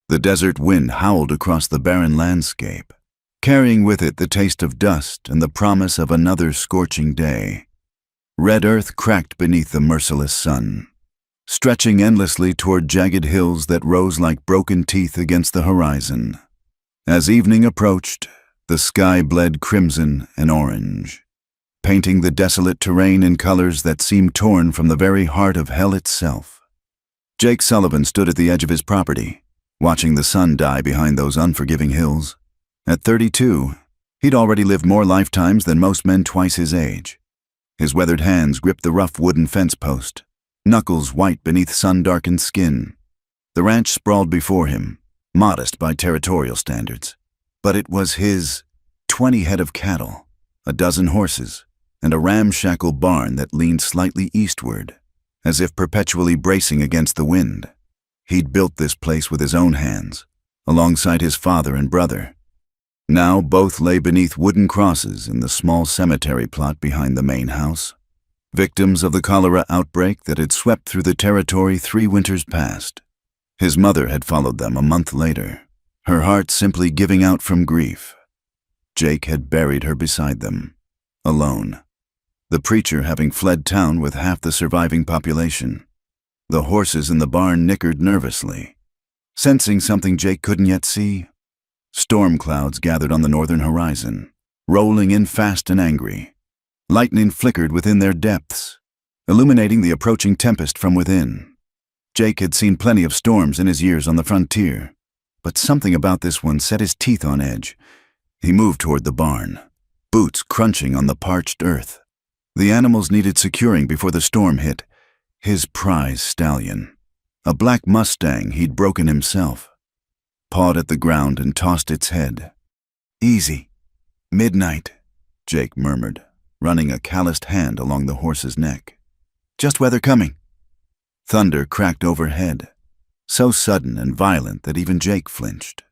The desert wind howled across the barren landscape, carrying with it the taste of dust and the promise of another scorching day. Red earth cracked beneath the merciless sun, stretching endlessly toward jagged hills that rose like broken teeth against the horizon. As evening approached, the sky bled crimson and orange, painting the desolate terrain in colors that seemed torn from the very heart of hell itself. Jake Sullivan stood at the edge of his property, watching the sun die behind those unforgiving hills. At 32, he'd already lived more lifetimes than most men twice his age. His weathered hands gripped the rough wooden fence post, knuckles white beneath sun-darkened skin. The ranch sprawled before him, modest by territorial standards. But it was his 20 head of cattle, a dozen horses, and a ramshackle barn that leaned slightly eastward, as if perpetually bracing against the wind. He'd built this place with his own hands, alongside his father and brother. Now both lay beneath wooden crosses in the small cemetery plot behind the main house, victims of the cholera outbreak that had swept through the territory 3 winters past. His mother had followed them a month later, her heart simply giving out from grief. Jake had buried her beside them, alone, the preacher having fled town with half the surviving population. The horses in the barn nickered nervously, sensing something Jake couldn't yet see. Storm clouds gathered on the northern horizon, rolling in fast and angry. Lightning flickered within their depths, illuminating the approaching tempest from within. Jake had seen plenty of storms in his years on the frontier, but something about this one set his teeth on edge. He moved toward the barn, boots crunching on the parched earth. The animals needed securing before the storm hit. His prize stallion, a black Mustang he'd broken himself, pawed at the ground and tossed its head. "Easy. Midnight," Jake murmured, running a calloused hand along the horse's neck. "Just weather coming." Thunder cracked overhead, so sudden and violent that even Jake flinched.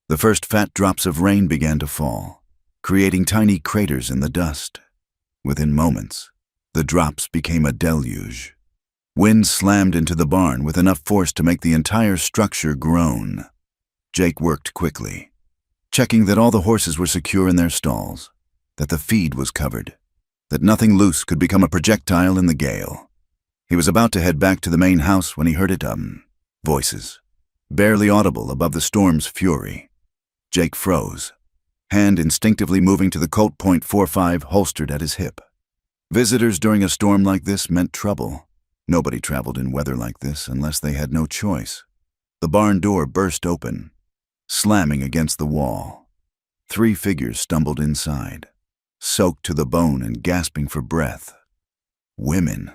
The first fat drops of rain began to fall, creating tiny craters in the dust. Within moments, the drops became a deluge. Wind slammed into the barn with enough force to make the entire structure groan. Jake worked quickly, checking that all the horses were secure in their stalls, that the feed was covered, that nothing loose could become a projectile in the gale. He was about to head back to the main house when he heard voices, barely audible above the storm's fury. Jake froze, hand instinctively moving to the Colt .45 holstered at his hip. Visitors during a storm like this meant trouble. Nobody traveled in weather like this unless they had no choice. The barn door burst open, slamming against the wall. 3 figures stumbled inside, soaked to the bone and gasping for breath. Women.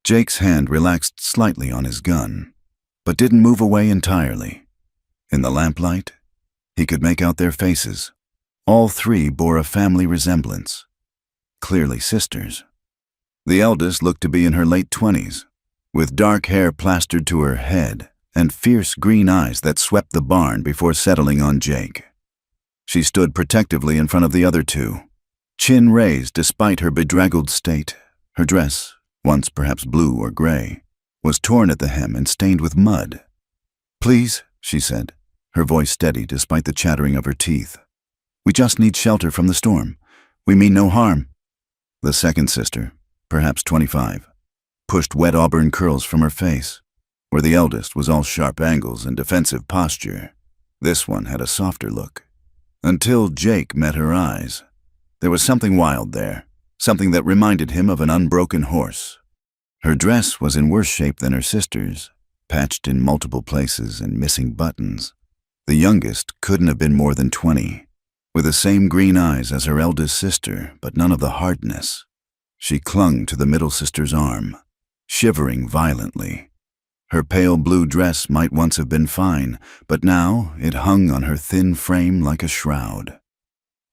Jake's hand relaxed slightly on his gun, but didn't move away entirely. In the lamplight, he could make out their faces. All 3 bore a family resemblance, clearly sisters. The eldest looked to be in her late 20s, with dark hair plastered to her head and fierce green eyes that swept the barn before settling on Jake. She stood protectively in front of the other 2, chin raised despite her bedraggled state. Her dress, once perhaps blue or gray, was torn at the hem and stained with mud. "Please," she said, her voice steady despite the chattering of her teeth. "We just need shelter from the storm. We mean no harm." The second sister, perhaps 25, pushed wet auburn curls from her face, where the eldest was all sharp angles and defensive posture. This one had a softer look. Until Jake met her eyes. There was something wild there, something that reminded him of an unbroken horse. Her dress was in worse shape than her sister's, patched in multiple places and missing buttons. The youngest couldn't have been more than 20, with the same green eyes as her eldest sister, but none of the hardness. She clung to the middle sister's arm, shivering violently. Her pale blue dress might once have been fine, but now it hung on her thin frame like a shroud.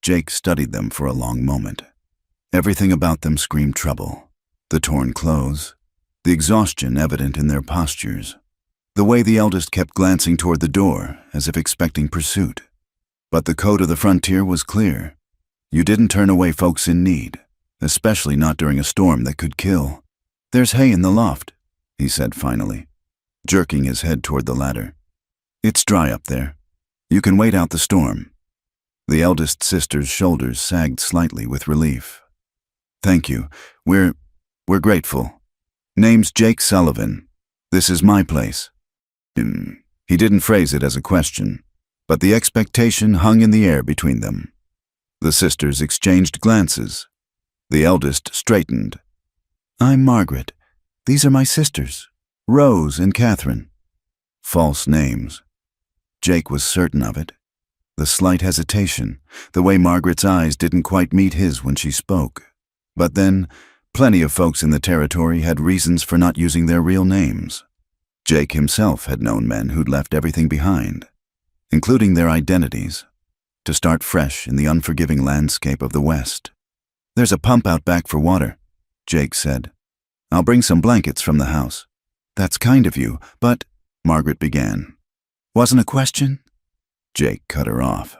Jake studied them for a long moment. Everything about them screamed trouble. The torn clothes, the exhaustion evident in their postures, the way the eldest kept glancing toward the door as if expecting pursuit. But the code of the frontier was clear. You didn't turn away folks in need, especially not during a storm that could kill. "There's hay in the loft," he said finally, jerking his head toward the ladder. It's dry up there. You can wait out the storm." The eldest sister's shoulders sagged slightly with relief. "Thank you. We're grateful. Name's Jake Sullivan. This is my place." He didn't phrase it as a question, but the expectation hung in the air between them. The sisters exchanged glances. The eldest straightened. "I'm Margaret. These are my sisters, Rose and Catherine." False names. Jake was certain of it. The slight hesitation, the way Margaret's eyes didn't quite meet his when she spoke. But then, plenty of folks in the territory had reasons for not using their real names. Jake himself had known men who'd left everything behind, including their identities, to start fresh in the unforgiving landscape of the West. "There's a pump out back for water," Jake said. "I'll bring some blankets from the house." "That's kind of you, but," Margaret began. "Wasn't a question?" Jake cut her off.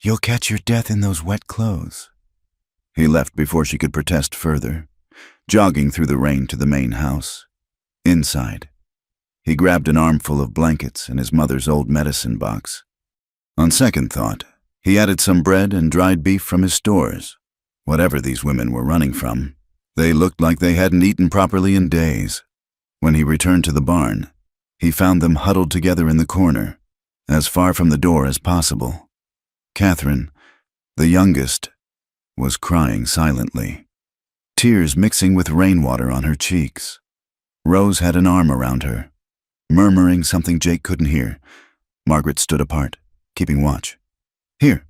"You'll catch your death in those wet clothes." He left before she could protest further, jogging through the rain to the main house. Inside, he grabbed an armful of blankets and his mother's old medicine box. On second thought, he added some bread and dried beef from his stores. Whatever these women were running from, they looked like they hadn't eaten properly in days. When he returned to the barn, he found them huddled together in the corner, as far from the door as possible. Catherine, the youngest, was crying silently, tears mixing with rainwater on her cheeks. Rose had an arm around her, murmuring something Jake couldn't hear. Margaret stood apart, keeping watch. "Here."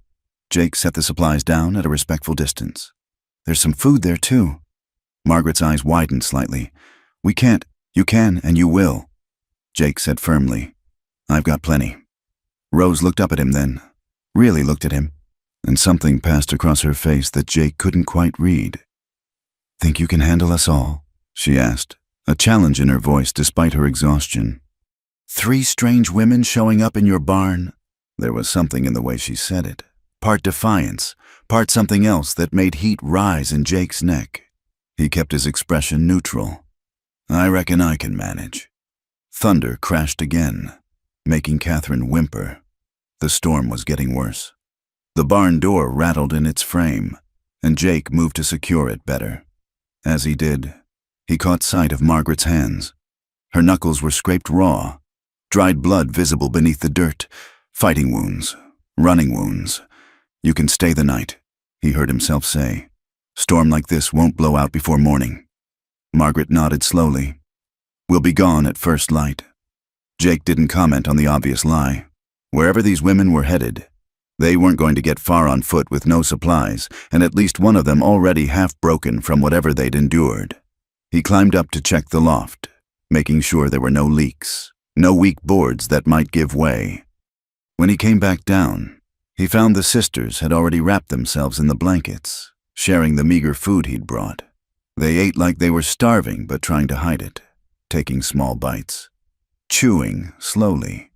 Jake set the supplies down at a respectful distance. "There's some food there, too." Margaret's eyes widened slightly. "We can't." "You can and you will," Jake said firmly. "I've got plenty." Rose looked up at him then, really looked at him, and something passed across her face that Jake couldn't quite read. "Think you can handle us all?" she asked, a challenge in her voice despite her exhaustion. "3 strange women showing up in your barn?" There was something in the way she said it, part defiance, part something else that made heat rise in Jake's neck. He kept his expression neutral. "I reckon I can manage." Thunder crashed again, making Catherine whimper. The storm was getting worse. The barn door rattled in its frame, and Jake moved to secure it better. As he did, he caught sight of Margaret's hands. Her knuckles were scraped raw, dried blood visible beneath the dirt, fighting wounds, running wounds. "You can stay the night," he heard himself say. "Storm like this won't blow out before morning." Margaret nodded slowly. "We'll be gone at first light." Jake didn't comment on the obvious lie. Wherever these women were headed, they weren't going to get far on foot with no supplies, and at least one of them already half broken from whatever they'd endured. He climbed up to check the loft, making sure there were no leaks, no weak boards that might give way. When he came back down, he found the sisters had already wrapped themselves in the blankets, sharing the meager food he'd brought. They ate like they were starving but trying to hide it, taking small bites, chewing slowly.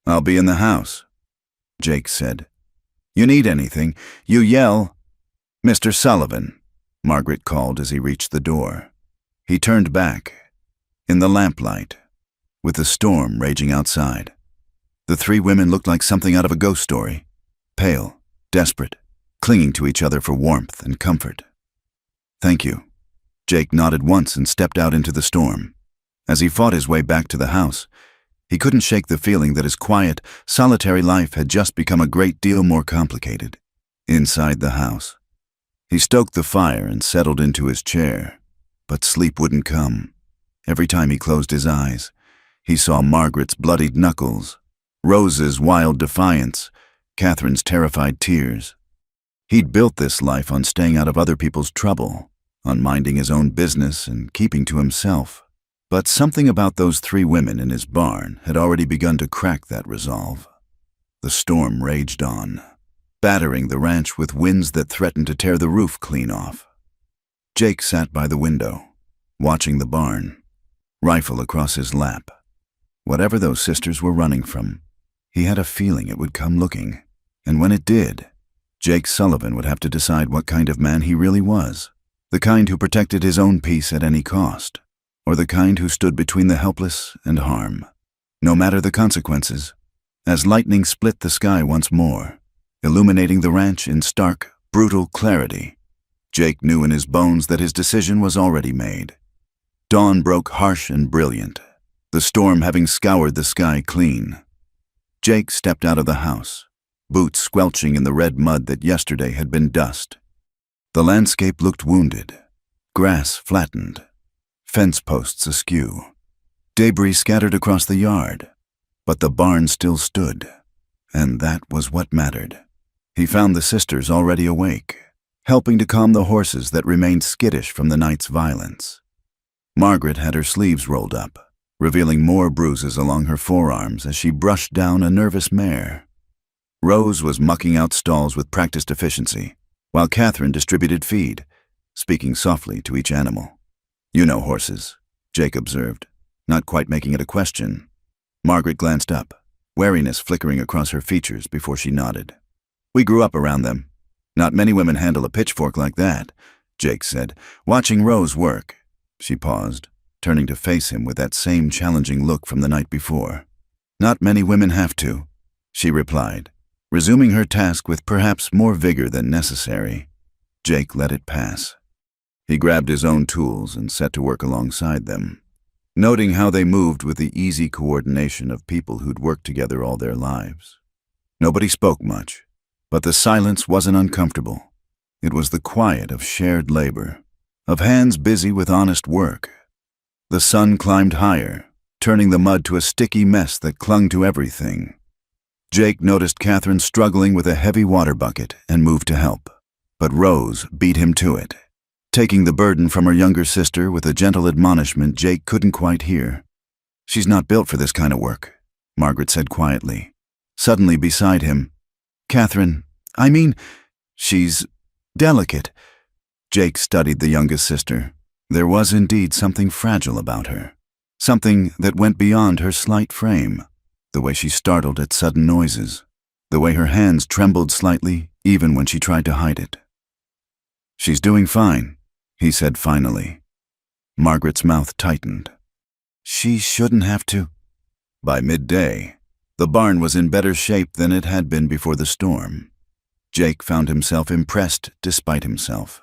"I'll be in the house," Jake said. "You need anything, you yell." "Mr. Sullivan," Margaret called as he reached the door. He turned back, in the lamplight, with the storm raging outside. The 3 women looked like something out of a ghost story, pale, desperate, clinging to each other for warmth and comfort. "Thank you." Jake nodded once and stepped out into the storm. As he fought his way back to the house, he couldn't shake the feeling that his quiet, solitary life had just become a great deal more complicated. Inside the house, he stoked the fire and settled into his chair, but sleep wouldn't come. Every time he closed his eyes, he saw Margaret's bloodied knuckles, Rose's wild defiance, Catherine's terrified tears. He'd built this life on staying out of other people's trouble, on minding his own business and keeping to himself. But something about those 3 women in his barn had already begun to crack that resolve. The storm raged on, battering the ranch with winds that threatened to tear the roof clean off. Jake sat by the window, watching the barn, rifle across his lap. Whatever those sisters were running from, he had a feeling it would come looking. And when it did, Jake Sullivan would have to decide what kind of man he really was. The kind who protected his own peace at any cost, or the kind who stood between the helpless and harm. No matter the consequences, as lightning split the sky once more, illuminating the ranch in stark, brutal clarity. Jake knew in his bones that his decision was already made. Dawn broke harsh and brilliant, the storm having scoured the sky clean. Jake stepped out of the house, boots squelching in the red mud that yesterday had been dust. The landscape looked wounded, grass flattened, fence posts askew, debris scattered across the yard. But the barn still stood, and that was what mattered. He found the sisters already awake, helping to calm the horses that remained skittish from the night's violence. Margaret had her sleeves rolled up, revealing more bruises along her forearms as she brushed down a nervous mare. Rose was mucking out stalls with practiced efficiency, while Catherine distributed feed, speaking softly to each animal. "You know horses," Jake observed, not quite making it a question. Margaret glanced up, wariness flickering across her features before she nodded. "We grew up around them. Not many women handle a pitchfork like that," Jake said, watching Rose work. She paused, turning to face him with that same challenging look from the night before. "Not many women have to," she replied, resuming her task with perhaps more vigor than necessary. Jake let it pass. He grabbed his own tools and set to work alongside them, noting how they moved with the easy coordination of people who'd worked together all their lives. Nobody spoke much, but the silence wasn't uncomfortable. It was the quiet of shared labor, of hands busy with honest work. The sun climbed higher, turning the mud to a sticky mess that clung to everything. Jake noticed Catherine struggling with a heavy water bucket and moved to help, but Rose beat him to it, taking the burden from her younger sister with a gentle admonishment Jake couldn't quite hear. "She's not built for this kind of work," Margaret said quietly, suddenly beside him. "Catherine, I mean, she's delicate." Jake studied the youngest sister. There was indeed something fragile about her, something that went beyond her slight frame, the way she startled at sudden noises, the way her hands trembled slightly even when she tried to hide it. "She's doing fine," he said finally. Margaret's mouth tightened. "She shouldn't have to." By midday, the barn was in better shape than it had been before the storm. Jake found himself impressed despite himself.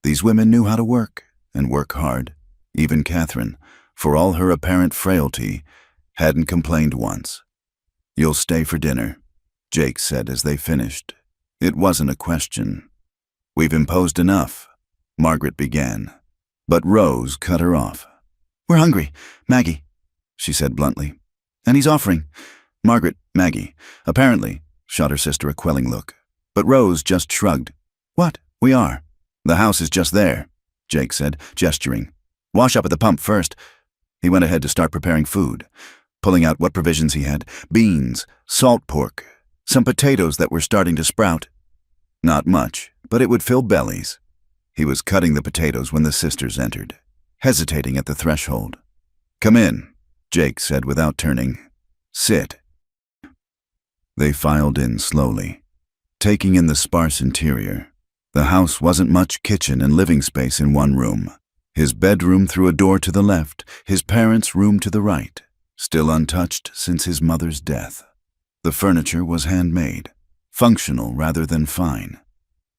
These women knew how to work, and work hard. Even Catherine, for all her apparent frailty, hadn't complained once. "You'll stay for dinner," Jake said as they finished. It wasn't a question. "We've imposed enough," Margaret began, but Rose cut her off. "We're hungry, Maggie," she said bluntly. "And he's offering." Maggie, apparently, shot her sister a quelling look, but Rose just shrugged. "What? We are. The house is just there," Jake said, gesturing. "Wash up at the pump first." He went ahead to start preparing food, pulling out what provisions he had: beans, salt pork, some potatoes that were starting to sprout. Not much, but it would fill bellies. He was cutting the potatoes when the sisters entered, hesitating at the threshold. "Come in," Jake said without turning. "Sit." They filed in slowly, taking in the sparse interior. The house wasn't much kitchen and living space in one room. His bedroom through a door to the left, his parents' room to the right, still untouched since his mother's death. The furniture was handmade, functional rather than fine.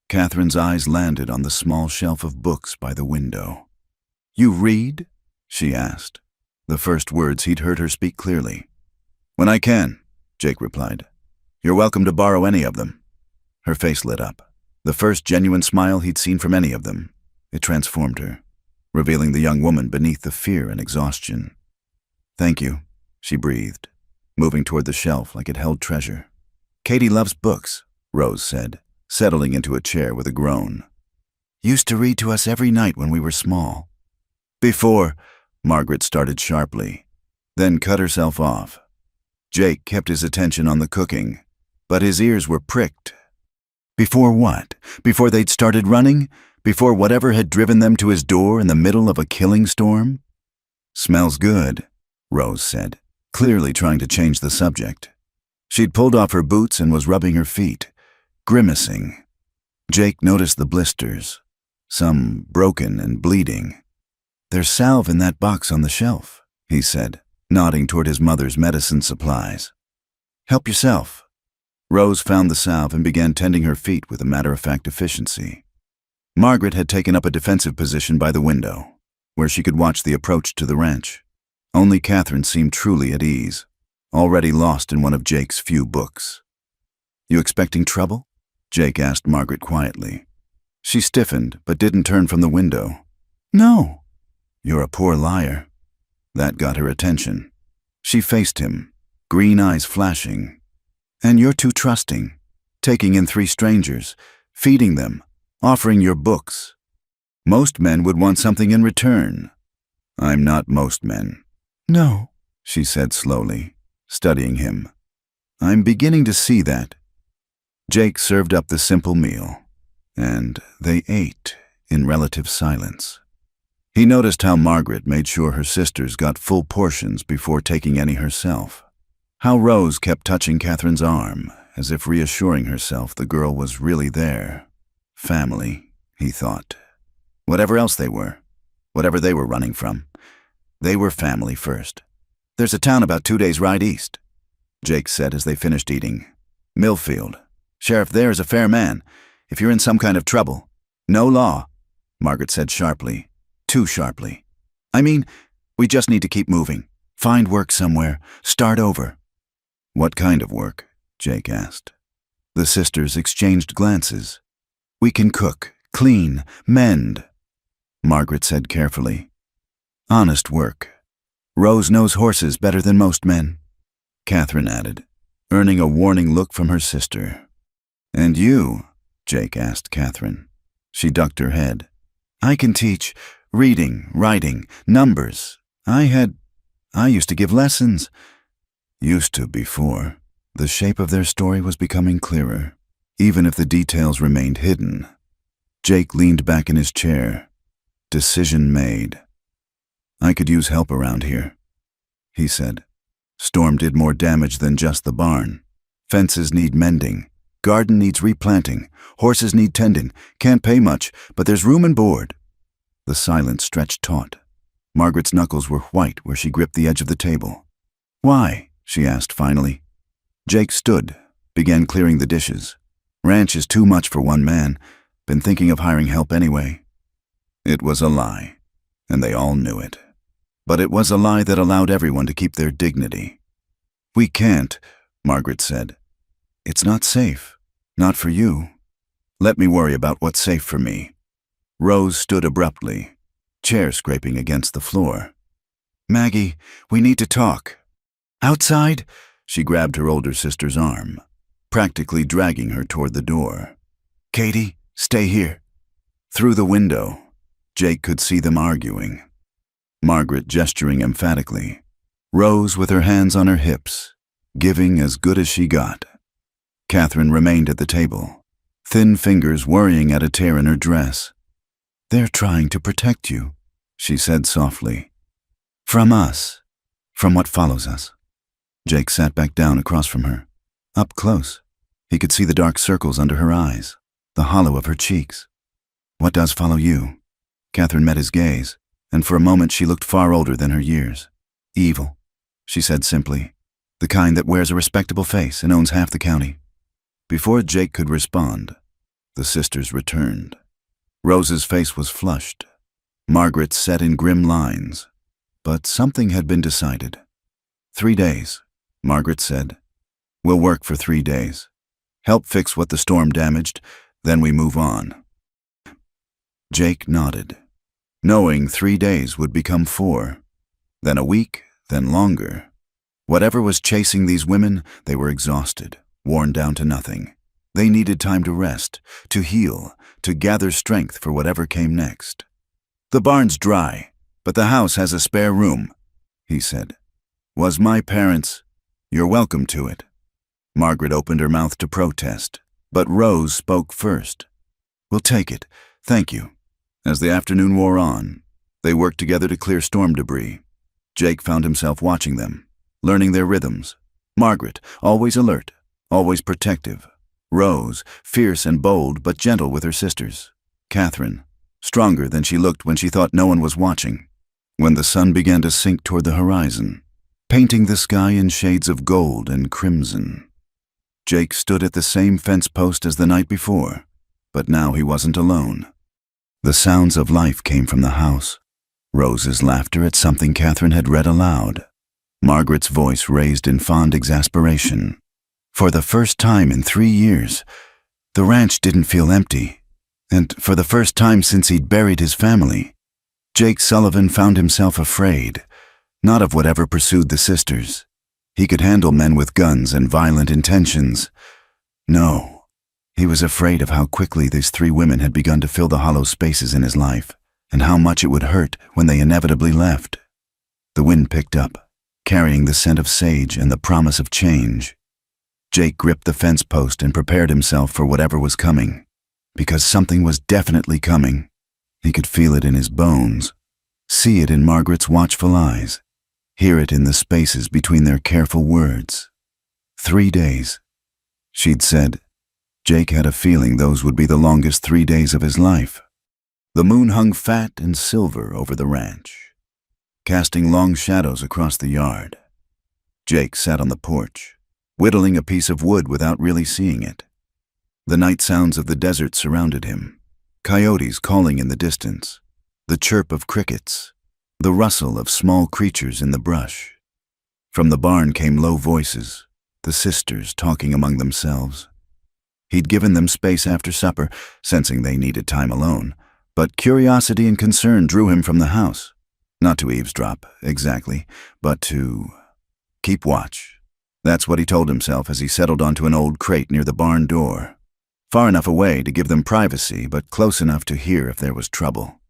Catherine's eyes landed on the small shelf of books by the window. "You read?" she asked, the first words he'd heard her speak clearly. "When I can," Jake replied. "You're welcome to borrow any of them." Her face lit up, the first genuine smile he'd seen from any of them. It transformed her, revealing the young woman beneath the fear and exhaustion. "Thank you," she breathed, moving toward the shelf like it held treasure. "Katie loves books," Rose said, settling into a chair with a groan. "Used to read to us every night when we were small." "Before," Margaret started sharply, then cut herself off. Jake kept his attention on the cooking, but his ears were pricked. Before what? Before they'd started running? Before whatever had driven them to his door in the middle of a killing storm? "Smells good," Rose said, clearly trying to change the subject. She'd pulled off her boots and was rubbing her feet, grimacing. Jake noticed the blisters, some broken and bleeding. "There's salve in that box on the shelf," he said, nodding toward his mother's medicine supplies. Help yourself. Rose found the salve and began tending her feet with a matter-of-fact efficiency. Margaret had taken up a defensive position by the window, where she could watch the approach to the ranch. Only Catherine seemed truly at ease, already lost in one of Jake's few books. "You expecting trouble?" Jake asked Margaret quietly. She stiffened, but didn't turn from the window. "No." "You're a poor liar." That got her attention. She faced him, green eyes flashing. "And you're too trusting, taking in 3 strangers, feeding them, offering your books. Most men would want something in return." "I'm not most men." "No," she said slowly, studying him. "I'm beginning to see that." Jake served up the simple meal, and they ate in relative silence. He noticed how Margaret made sure her sisters got full portions before taking any herself. How Rose kept touching Catherine's arm, as if reassuring herself the girl was really there. Family, he thought. Whatever else they were, whatever they were running from, they were family first. "There's a town about 2 days' ride east," Jake said as they finished eating. "Millfield. Sheriff there is a fair man, if you're in some kind of trouble." "No law," Margaret said sharply. Too sharply. "I mean, we just need to keep moving. Find work somewhere. Start over." "What kind of work?" Jake asked. The sisters exchanged glances. "We can cook, clean, mend," Margaret said carefully. "Honest work. Rose knows horses better than most men," Catherine added, earning a warning look from her sister. "And you?" Jake asked Catherine. She ducked her head. "I can teach reading, writing, numbers. I used to give lessons." Used to before. The shape of their story was becoming clearer, even if the details remained hidden. Jake leaned back in his chair. Decision made. "I could use help around here," he said. "Storm did more damage than just the barn. Fences need mending. Garden needs replanting. Horses need tending. Can't pay much, but there's room and board." The silence stretched taut. Margaret's knuckles were white where she gripped the edge of the table. "Why?" she asked finally. Jake stood, began clearing the dishes. "Ranch is too much for one man. Been thinking of hiring help anyway." It was a lie, and they all knew it. But it was a lie that allowed everyone to keep their dignity. "We can't," Margaret said. "It's not safe. Not for you. Let me worry about what's safe for me." Rose stood abruptly, chair scraping against the floor. "Maggie, we need to talk." "Outside?" She grabbed her older sister's arm, practically dragging her toward the door. "Katie, stay here." Through the window, Jake could see them arguing. Margaret gesturing emphatically. Rose with her hands on her hips, giving as good as she got. Catherine remained at the table, thin fingers worrying at a tear in her dress. "They're trying to protect you," she said softly. "From us. From what follows us." Jake sat back down across from her. Up close, he could see the dark circles under her eyes, the hollow of her cheeks. "What does follow you?" Catherine met his gaze, and for a moment she looked far older than her years. "Evil," she said simply. "The kind that wears a respectable face and owns half the county." Before Jake could respond, the sisters returned. Rose's face was flushed. Margaret's set in grim lines. But something had been decided. 3 days, Margaret said. "We'll work for 3 days. Help fix what the storm damaged, then we move on." Jake nodded, knowing 3 days would become 4, then a week, then longer. Whatever was chasing these women, they were exhausted, worn down to nothing. They needed time to rest, to heal, to gather strength for whatever came next. "The barn's dry, but the house has a spare room," he said. "Was my parents'. You're welcome to it." Margaret opened her mouth to protest, but Rose spoke first. "We'll take it, thank you." As the afternoon wore on, they worked together to clear storm debris. Jake found himself watching them, learning their rhythms. Margaret, always alert, always protective. Rose, fierce and bold but gentle with her sisters. Catherine, stronger than she looked when she thought no one was watching. When the sun began to sink toward the horizon, painting the sky in shades of gold and crimson. Jake stood at the same fence post as the night before, but now he wasn't alone. The sounds of life came from the house. Rose's laughter at something Catherine had read aloud. Margaret's voice raised in fond exasperation. For the first time in 3 years, the ranch didn't feel empty, and for the first time since he'd buried his family, Jake Sullivan found himself afraid, not of whatever pursued the sisters. He could handle men with guns and violent intentions. No, he was afraid of how quickly these 3 women had begun to fill the hollow spaces in his life, and how much it would hurt when they inevitably left. The wind picked up, carrying the scent of sage and the promise of change. Jake gripped the fence post and prepared himself for whatever was coming, because something was definitely coming. He could feel it in his bones, see it in Margaret's watchful eyes, hear it in the spaces between their careful words. 3 days, she'd said. Jake had a feeling those would be the longest 3 days of his life. The moon hung fat and silver over the ranch, casting long shadows across the yard. Jake sat on the porch, whittling a piece of wood without really seeing it. The night sounds of the desert surrounded him, coyotes calling in the distance, the chirp of crickets, the rustle of small creatures in the brush. From the barn came low voices, the sisters talking among themselves. He'd given them space after supper, sensing they needed time alone, but curiosity and concern drew him from the house. Not to eavesdrop, exactly, but to keep watch. That's what he told himself as he settled onto an old crate near the barn door, far enough away to give them privacy, but close enough to hear if there was trouble.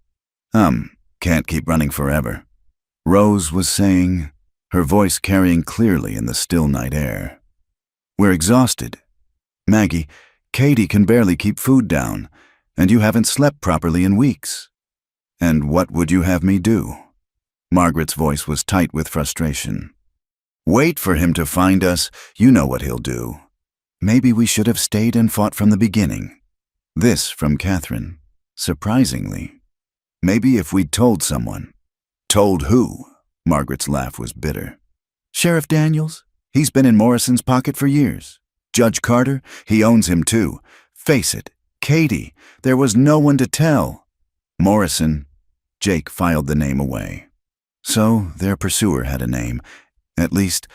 Can't keep running forever," Rose was saying, her voice carrying clearly in the still night air. "We're exhausted. Maggie, Katie can barely keep food down, and you haven't slept properly in weeks. And what would you have me do?" Margaret's voice was tight with frustration. "Wait for him to find us. You know what he'll do. Maybe we should have stayed and fought from the beginning." This from Catherine, surprisingly. Maybe if we'd told someone. Told who? Margaret's laugh was bitter. "Sheriff Daniels. He's been in Morrison's pocket for years. Judge Carter, he owns him too. Face it, Katie, there was no one to tell." Morrison. Jake filed the name away. So their pursuer had a name. At least,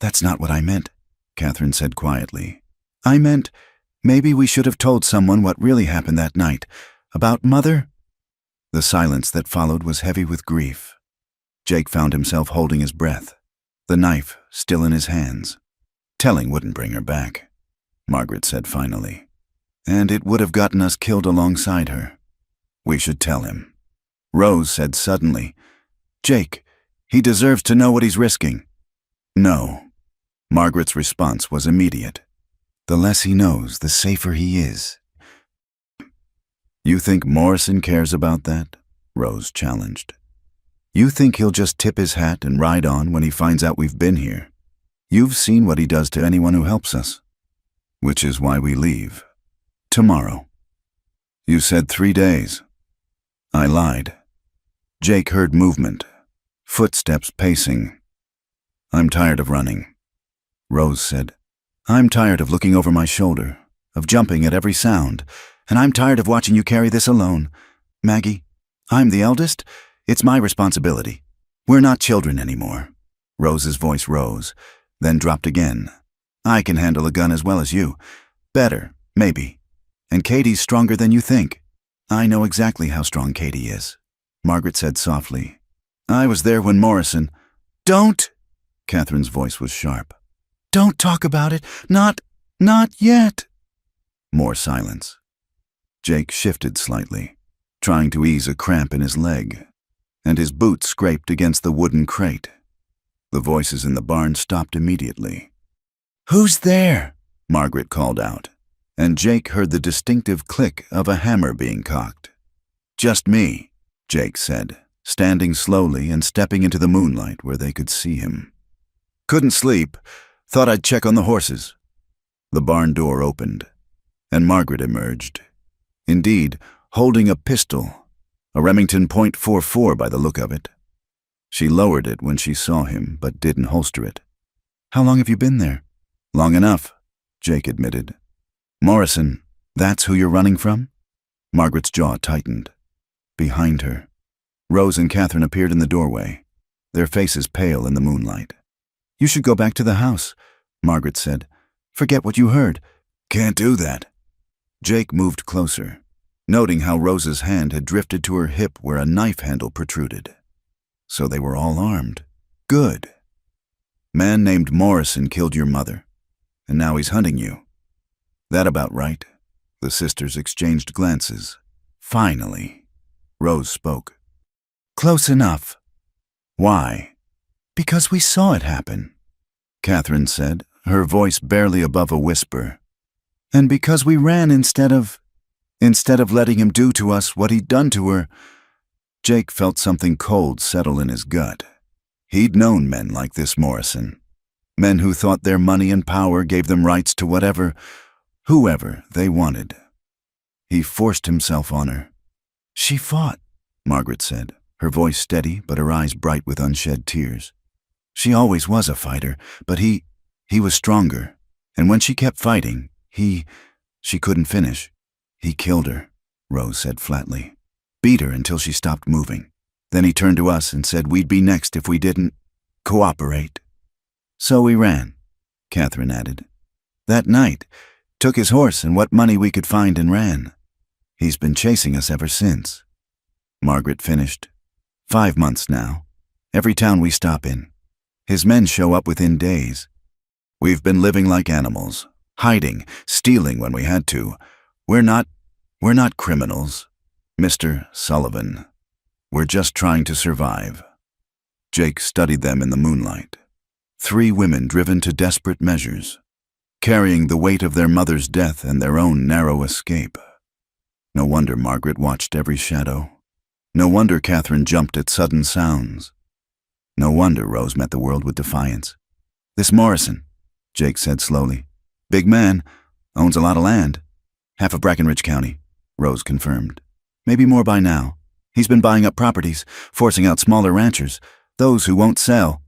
that's not what I meant, Catherine said quietly. "I meant, maybe we should have told someone what really happened that night. About Mother?" The silence that followed was heavy with grief. Jake found himself holding his breath, the knife still in his hands. "Telling wouldn't bring her back," Margaret said finally. "And it would have gotten us killed alongside her. We should tell him." Rose said suddenly, "Jake, he deserves to know what he's risking." "No." Margaret's response was immediate. "The less he knows, the safer he is." "You think Morrison cares about that?" Rose challenged. "You think he'll just tip his hat and ride on when he finds out we've been here? You've seen what he does to anyone who helps us. Which is why we leave. Tomorrow." "You said 3 days." I lied. Jake heard movement, footsteps pacing. "I'm tired of running," Rose said. "I'm tired of looking over my shoulder, of jumping at every sound, and I'm tired of watching you carry this alone. Maggie, I'm the eldest. It's my responsibility. We're not children anymore." Rose's voice rose, then dropped again. "I can handle a gun as well as you. Better, maybe. And Katie's stronger than you think." "I know exactly how strong Katie is," Margaret said softly. "I was there when Morrison—" "Don't!" Catherine's voice was sharp. "Don't talk about it. Not yet." More silence. Jake shifted slightly, trying to ease a cramp in his leg, and his boot scraped against the wooden crate. The voices in the barn stopped immediately. "Who's there?" Margaret called out, and Jake heard the distinctive click of a hammer being cocked. "Just me," Jake said, standing slowly and stepping into the moonlight where they could see him. "Couldn't sleep. Thought I'd check on the horses." The barn door opened, and Margaret emerged. Indeed, holding a pistol, a Remington .44 by the look of it. She lowered it when she saw him, but didn't holster it. "How long have you been there?" "Long enough," Jake admitted. "Morrison, that's who you're running from?" Margaret's jaw tightened. Behind her, Rose and Catherine appeared in the doorway, their faces pale in the moonlight. "You should go back to the house," Margaret said. "Forget what you heard." "Can't do that." Jake moved closer, noting how Rose's hand had drifted to her hip where a knife handle protruded. So they were all armed. Good. "Man named Morrison killed your mother, and now he's hunting you." "That about right." The sisters exchanged glances. Finally, Rose spoke. "Close enough." "Why?" "Because we saw it happen," Catherine said, her voice barely above a whisper. "And because we ran instead of letting him do to us what he'd done to her." Jake felt something cold settle in his gut. He'd known men like this Morrison. Men who thought their money and power gave them rights to whoever they wanted. He forced himself on her. "She fought," Margaret said, her voice steady but her eyes bright with unshed tears. "She always was a fighter, but he was stronger. And when she kept fighting, she couldn't finish. He killed her," Rose said flatly. "Beat her until she stopped moving. Then he turned to us and said we'd be next if we didn't cooperate. So we ran," Catherine added. "That night, took his horse and what money we could find and ran. He's been chasing us ever since." Margaret finished. 5 months now. Every town we stop in. His men show up within days. We've been living like animals, hiding, stealing when we had to. We're not criminals, Mr. Sullivan. We're just trying to survive." Jake studied them in the moonlight. 3 women driven to desperate measures, carrying the weight of their mother's death and their own narrow escape. No wonder Margaret watched every shadow. No wonder Catherine jumped at sudden sounds. No wonder Rose met the world with defiance. "This Morrison," Jake said slowly. "Big man, owns a lot of land. Half of Brackenridge County," Rose confirmed. "Maybe more by now. He's been buying up properties, forcing out smaller ranchers, those who won't sell."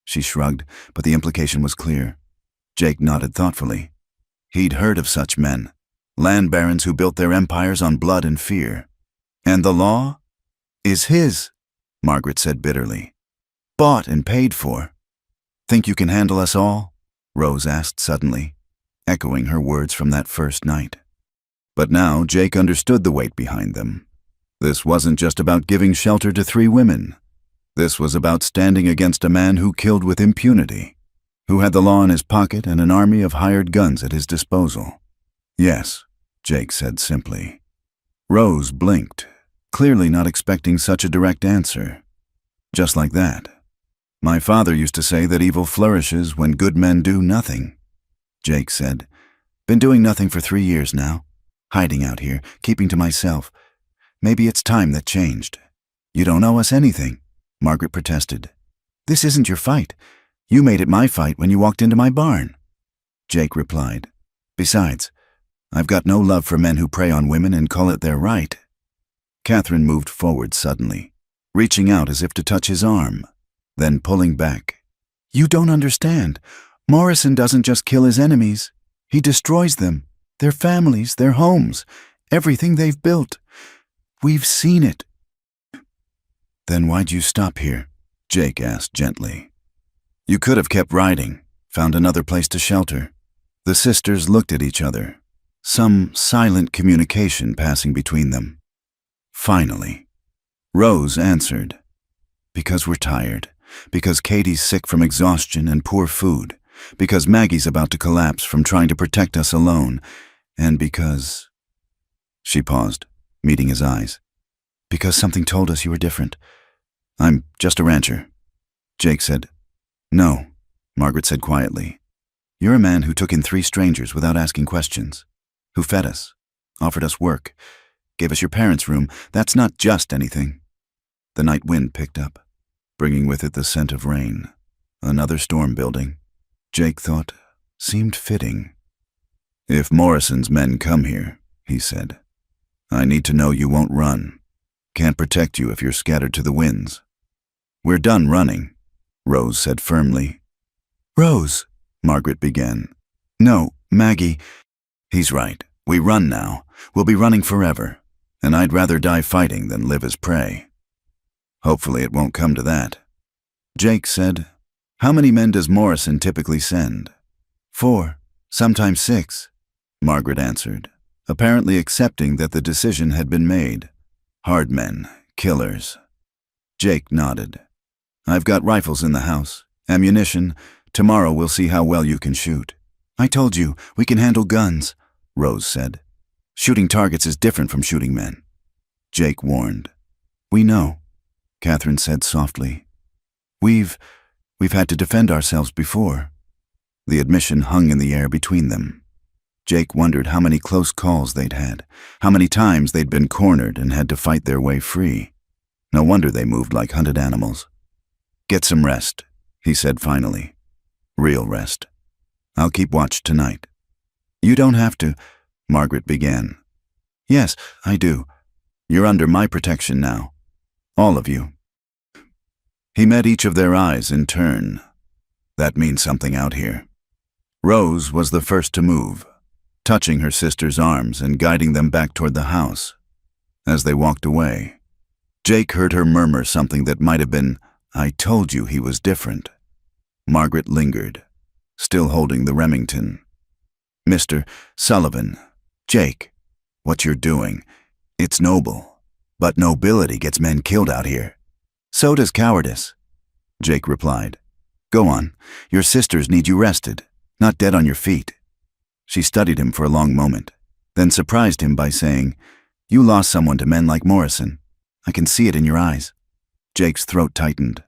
She shrugged, but the implication was clear. Jake nodded thoughtfully. He'd heard of such men, land barons who built their empires on blood and fear. "And the law is his," Margaret said bitterly. "Bought and paid for." "Think you can handle us all?" Rose asked suddenly, echoing her words from that first night. But now Jake understood the weight behind them. This wasn't just about giving shelter to 3 women. This was about standing against a man who killed with impunity, who had the law in his pocket and an army of hired guns at his disposal. "Yes," Jake said simply. Rose blinked, clearly not expecting such a direct answer. Just like that. "My father used to say that evil flourishes when good men do nothing," Jake said. "Been doing nothing for 3 years now. Hiding out here, keeping to myself. Maybe it's time that changed." "You don't owe us anything," Margaret protested. "This isn't your fight. You made it my fight when you walked into my barn." Jake replied. "Besides, I've got no love for men who prey on women and call it their right." Catherine moved forward suddenly, reaching out as if to touch his arm, then pulling back. "You don't understand. Morrison doesn't just kill his enemies. He destroys them, their families, their homes, everything they've built. We've seen it." "Then why'd you stop here?" Jake asked gently. "You could have kept riding, found another place to shelter." The sisters looked at each other, some silent communication passing between them. Finally, Rose answered. "Because we're tired. Because Katie's sick from exhaustion and poor food. Because Maggie's about to collapse from trying to protect us alone. And because—" She paused, meeting his eyes. "Because something told us you were different. I'm just a rancher." Jake said. "No," Margaret said quietly. "You're a man who took in 3 strangers without asking questions. Who fed us, offered us work, gave us your parents' room. That's not just anything." The night wind picked up, bringing with it the scent of rain. Another storm building. Jake thought, seemed fitting. "If Morrison's men come here," he said, "I need to know you won't run. Can't protect you if you're scattered to the winds." "We're done running," Rose said firmly. "Rose," Margaret began. "No, Maggie." "He's right. We run now. We'll be running forever. And I'd rather die fighting than live as prey." "Hopefully it won't come to that." Jake said, "How many men does Morrison typically send?" "4, sometimes 6, Margaret answered, apparently accepting that the decision had been made. "Hard men, killers." Jake nodded. "I've got rifles in the house, ammunition. Tomorrow we'll see how well you can shoot." "I told you, we can handle guns," Rose said. "Shooting targets is different from shooting men." Jake warned. "We know," Catherine said softly. We've had to defend ourselves before." The admission hung in the air between them. Jake wondered how many close calls they'd had, how many times they'd been cornered and had to fight their way free. No wonder they moved like hunted animals. "Get some rest," he said finally. "Real rest. I'll keep watch tonight." "You don't have to," Margaret began. "Yes, I do. You're under my protection now. All of you." He met each of their eyes in turn. That means something out here. Rose was the first to move, touching her sister's arms and guiding them back toward the house. As they walked away, Jake heard her murmur something that might have been, "I told you he was different." Margaret lingered, still holding the Remington. "Mr. Sullivan, Jake, what you're doing, it's noble, but nobility gets men killed out here." "So does cowardice," Jake replied. "Go on, your sisters need you rested, not dead on your feet." She studied him for a long moment, then surprised him by saying, "You lost someone to men like Morrison. I can see it in your eyes." Jake's throat tightened.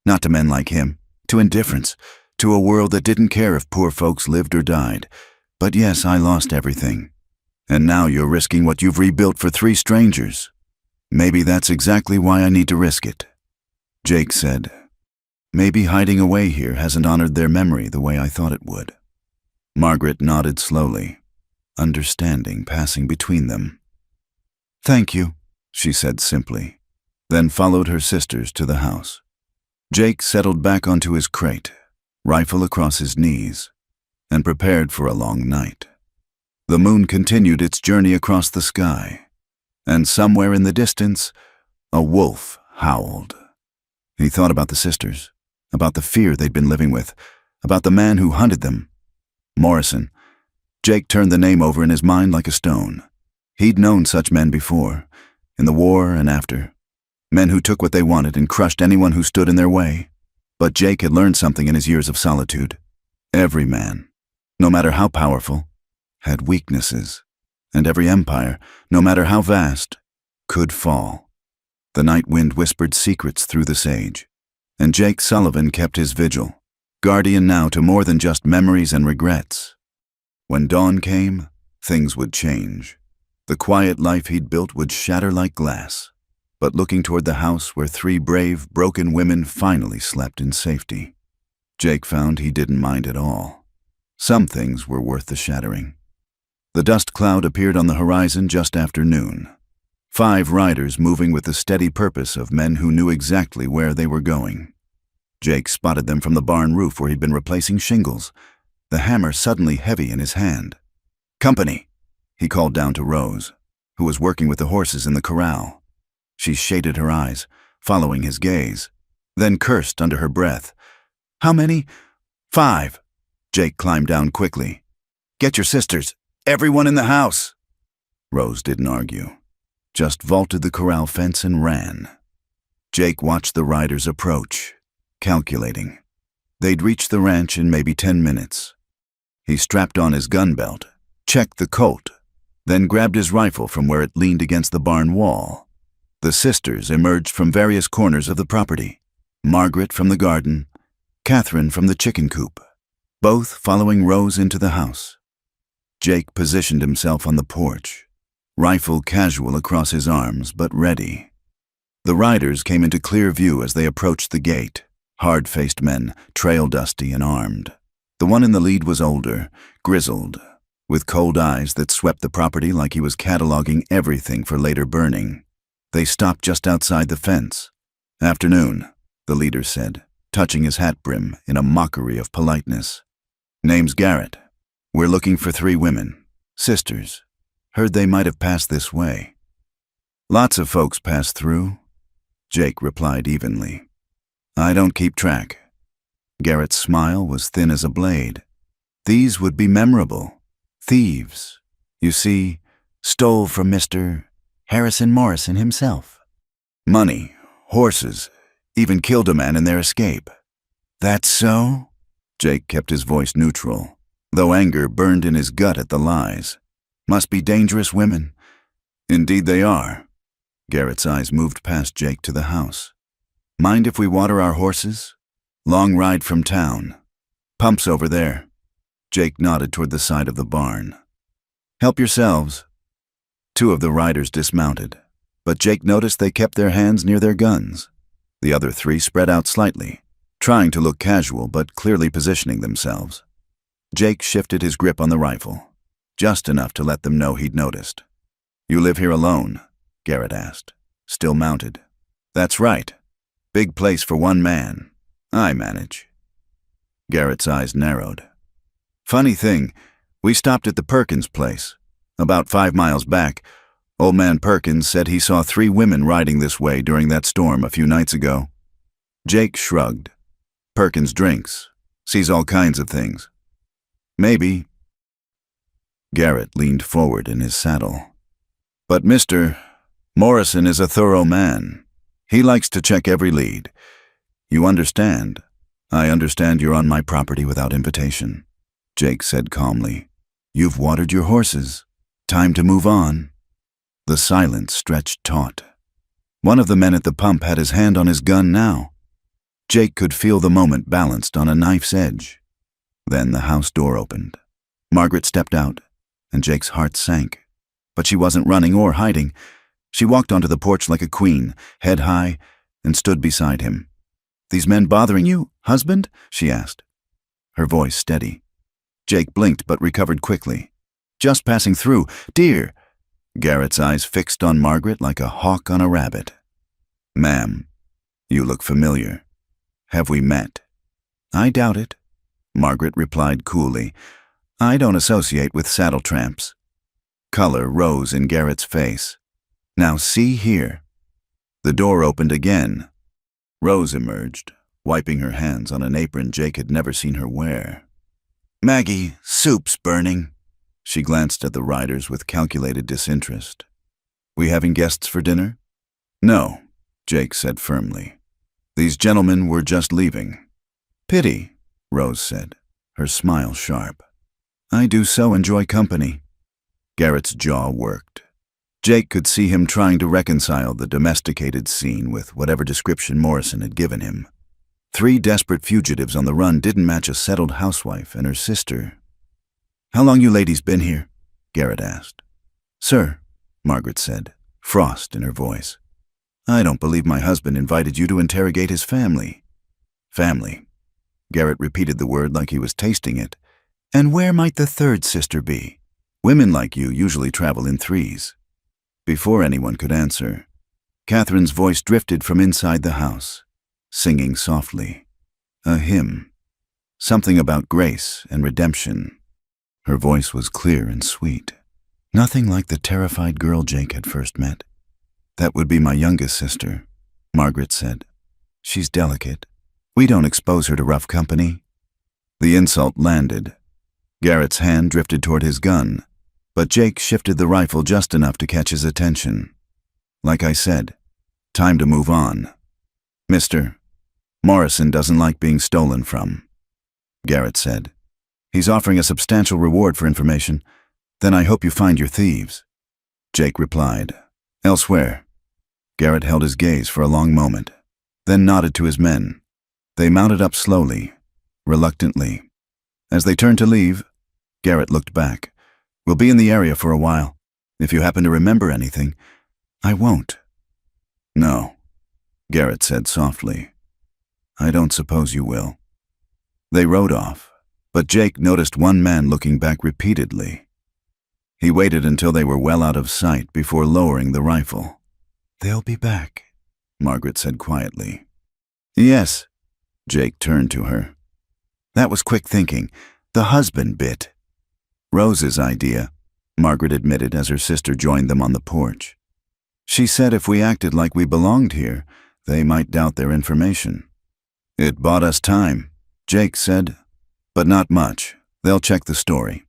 "Not to men like him, to indifference, to a world that didn't care if poor folks lived or died. But yes, I lost everything. And now you're risking what you've rebuilt for 3 strangers. Maybe that's exactly why I need to risk it." Jake said, "Maybe hiding away here hasn't honored their memory the way I thought it would." Margaret nodded slowly, understanding passing between them. "Thank you," she said simply, then followed her sisters to the house. Jake settled back onto his crate, rifle across his knees, and prepared for a long night. The moon continued its journey across the sky, and somewhere in the distance, a wolf howled. He thought about the sisters, about the fear they'd been living with, about the man who hunted them. Morrison. Jake turned the name over in his mind like a stone. He'd known such men before, in the war and after. Men who took what they wanted and crushed anyone who stood in their way. But Jake had learned something in his years of solitude. Every man, no matter how powerful, had weaknesses, and every empire, no matter how vast, could fall. The night wind whispered secrets through the sage, and Jake Sullivan kept his vigil, guardian now to more than just memories and regrets. When dawn came, things would change. The quiet life he'd built would shatter like glass, but looking toward the house where 3 brave, broken women finally slept in safety, Jake found he didn't mind at all. Some things were worth the shattering. The dust cloud appeared on the horizon just after noon. 5 riders moving with the steady purpose of men who knew exactly where they were going. Jake spotted them from the barn roof where he'd been replacing shingles, the hammer suddenly heavy in his hand. "Company," he called down to Rose, who was working with the horses in the corral. She shaded her eyes, following his gaze, then cursed under her breath. "How many?" "5. Jake climbed down quickly. "Get your sisters. Everyone in the house." Rose didn't argue, just vaulted the corral fence and ran. Jake watched the riders approach, calculating. They'd reach the ranch in maybe 10 minutes. He strapped on his gun belt, checked the Colt, then grabbed his rifle from where it leaned against the barn wall. The sisters emerged from various corners of the property, Margaret from the garden, Catherine from the chicken coop, both following Rose into the house. Jake positioned himself on the porch, rifle casual across his arms, but ready. The riders came into clear view as they approached the gate, hard-faced men, trail-dusty and armed. The one in the lead was older, grizzled, with cold eyes that swept the property like he was cataloging everything for later burning. They stopped just outside the fence. "Afternoon," the leader said, touching his hat brim in a mockery of politeness. Name's Garrett. We're looking for 3 women, sisters. Heard they might have passed this way. Lots of folks pass through, Jake replied evenly. I don't keep track. Garrett's smile was thin as a blade. These would be memorable. Thieves. You see, stole from Mr. Harrison Morrison himself. Money, horses, even killed a man in their escape. That's so? Jake kept his voice neutral, though anger burned in his gut at the lies. Must be dangerous women. Indeed they are. Garrett's eyes moved past Jake to the house. Mind if we water our horses? Long ride from town. Pump's over there. Jake nodded toward the side of the barn. Help yourselves. 2 of the riders dismounted, but Jake noticed they kept their hands near their guns. The other 3 spread out slightly, trying to look casual but clearly positioning themselves. Jake shifted his grip on the rifle, just enough to let them know he'd noticed. You live here alone? Garrett asked, still mounted. That's right. Big place for 1 man. I manage. Garrett's eyes narrowed. Funny thing, we stopped at the Perkins place. About 5 miles back, old man Perkins said he saw 3 women riding this way during that storm a few nights ago. Jake shrugged. Perkins drinks, sees all kinds of things. Maybe. Garrett leaned forward in his saddle. But Mr. Morrison is a thorough man. He likes to check every lead. You understand? I understand you're on my property without invitation, Jake said calmly. You've watered your horses. Time to move on. The silence stretched taut. One of the men at the pump had his hand on his gun now. Jake could feel the moment balanced on a knife's edge. Then the house door opened. Margaret stepped out, and Jake's heart sank. But she wasn't running or hiding. She walked onto the porch like a queen, head high, and stood beside him. These men bothering you, husband? She asked, her voice steady. Jake blinked but recovered quickly. Just passing through. Dear. Garrett's eyes fixed on Margaret like a hawk on a rabbit. Ma'am, you look familiar. Have we met? I doubt it, Margaret replied coolly. I don't associate with saddle tramps. Color rose in Garrett's face. Now see here. The door opened again. Rose emerged, wiping her hands on an apron Jake had never seen her wear. Maggie, soup's burning. She glanced at the riders with calculated disinterest. We having guests for dinner? No, Jake said firmly. These gentlemen were just leaving. Pity, Rose said, her smile sharp. I do so enjoy company. Garrett's jaw worked. Jake could see him trying to reconcile the domesticated scene with whatever description Morrison had given him. 3 desperate fugitives on the run didn't match a settled housewife and her sister. How long you ladies been here? Garrett asked. Sir, Margaret said, frost in her voice. I don't believe my husband invited you to interrogate his family. Family. Garrett repeated the word like he was tasting it. And where might the 3rd sister be? Women like you usually travel in 3s. Before anyone could answer, Catherine's voice drifted from inside the house, singing softly. A hymn. Something about grace and redemption. Her voice was clear and sweet. Nothing like the terrified girl Jake had first met. That would be my youngest sister, Margaret said. She's delicate. We don't expose her to rough company. The insult landed. Garrett's hand drifted toward his gun, but Jake shifted the rifle just enough to catch his attention. Like I said, time to move on. Mr. Morrison doesn't like being stolen from, Garrett said. He's offering a substantial reward for information. Then I hope you find your thieves. Jake replied. Elsewhere. Garrett held his gaze for a long moment, then nodded to his men. They mounted up slowly, reluctantly. As they turned to leave, Garrett looked back. We'll be in the area for a while. If you happen to remember anything, I won't. No, Garrett said softly. I don't suppose you will. They rode off, but Jake noticed one man looking back repeatedly. He waited until they were well out of sight before lowering the rifle. They'll be back, Margaret said quietly. Yes. Jake turned to her. That was quick thinking. The husband bit. Rose's idea, Margaret admitted as her sister joined them on the porch. She said if we acted like we belonged here, they might doubt their information. It bought us time, Jake said. But not much. They'll check the story.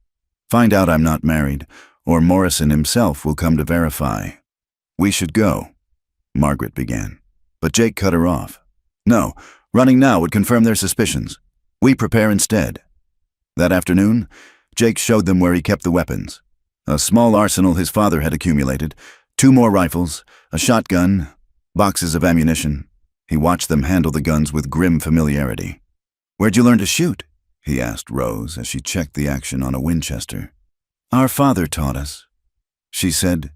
Find out I'm not married, or Morrison himself will come to verify. We should go, Margaret began, but Jake cut her off. No, running now would confirm their suspicions. We prepare instead. That afternoon, Jake showed them where he kept the weapons. A small arsenal his father had accumulated, 2 more rifles, a shotgun, boxes of ammunition. He watched them handle the guns with grim familiarity. Where'd you learn to shoot? He asked Rose as she checked the action on a Winchester. Our father taught us. She said,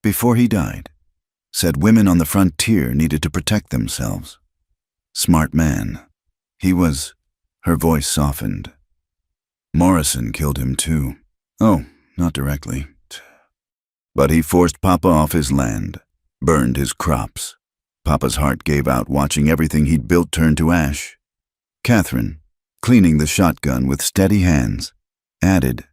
before he died, said women on the frontier needed to protect themselves. Smart man. He was, her voice softened. Morrison killed him too. Oh, not directly. But he forced Papa off his land, burned his crops. Papa's heart gave out watching everything he'd built turn to ash. Catherine, cleaning the shotgun with steady hands, added,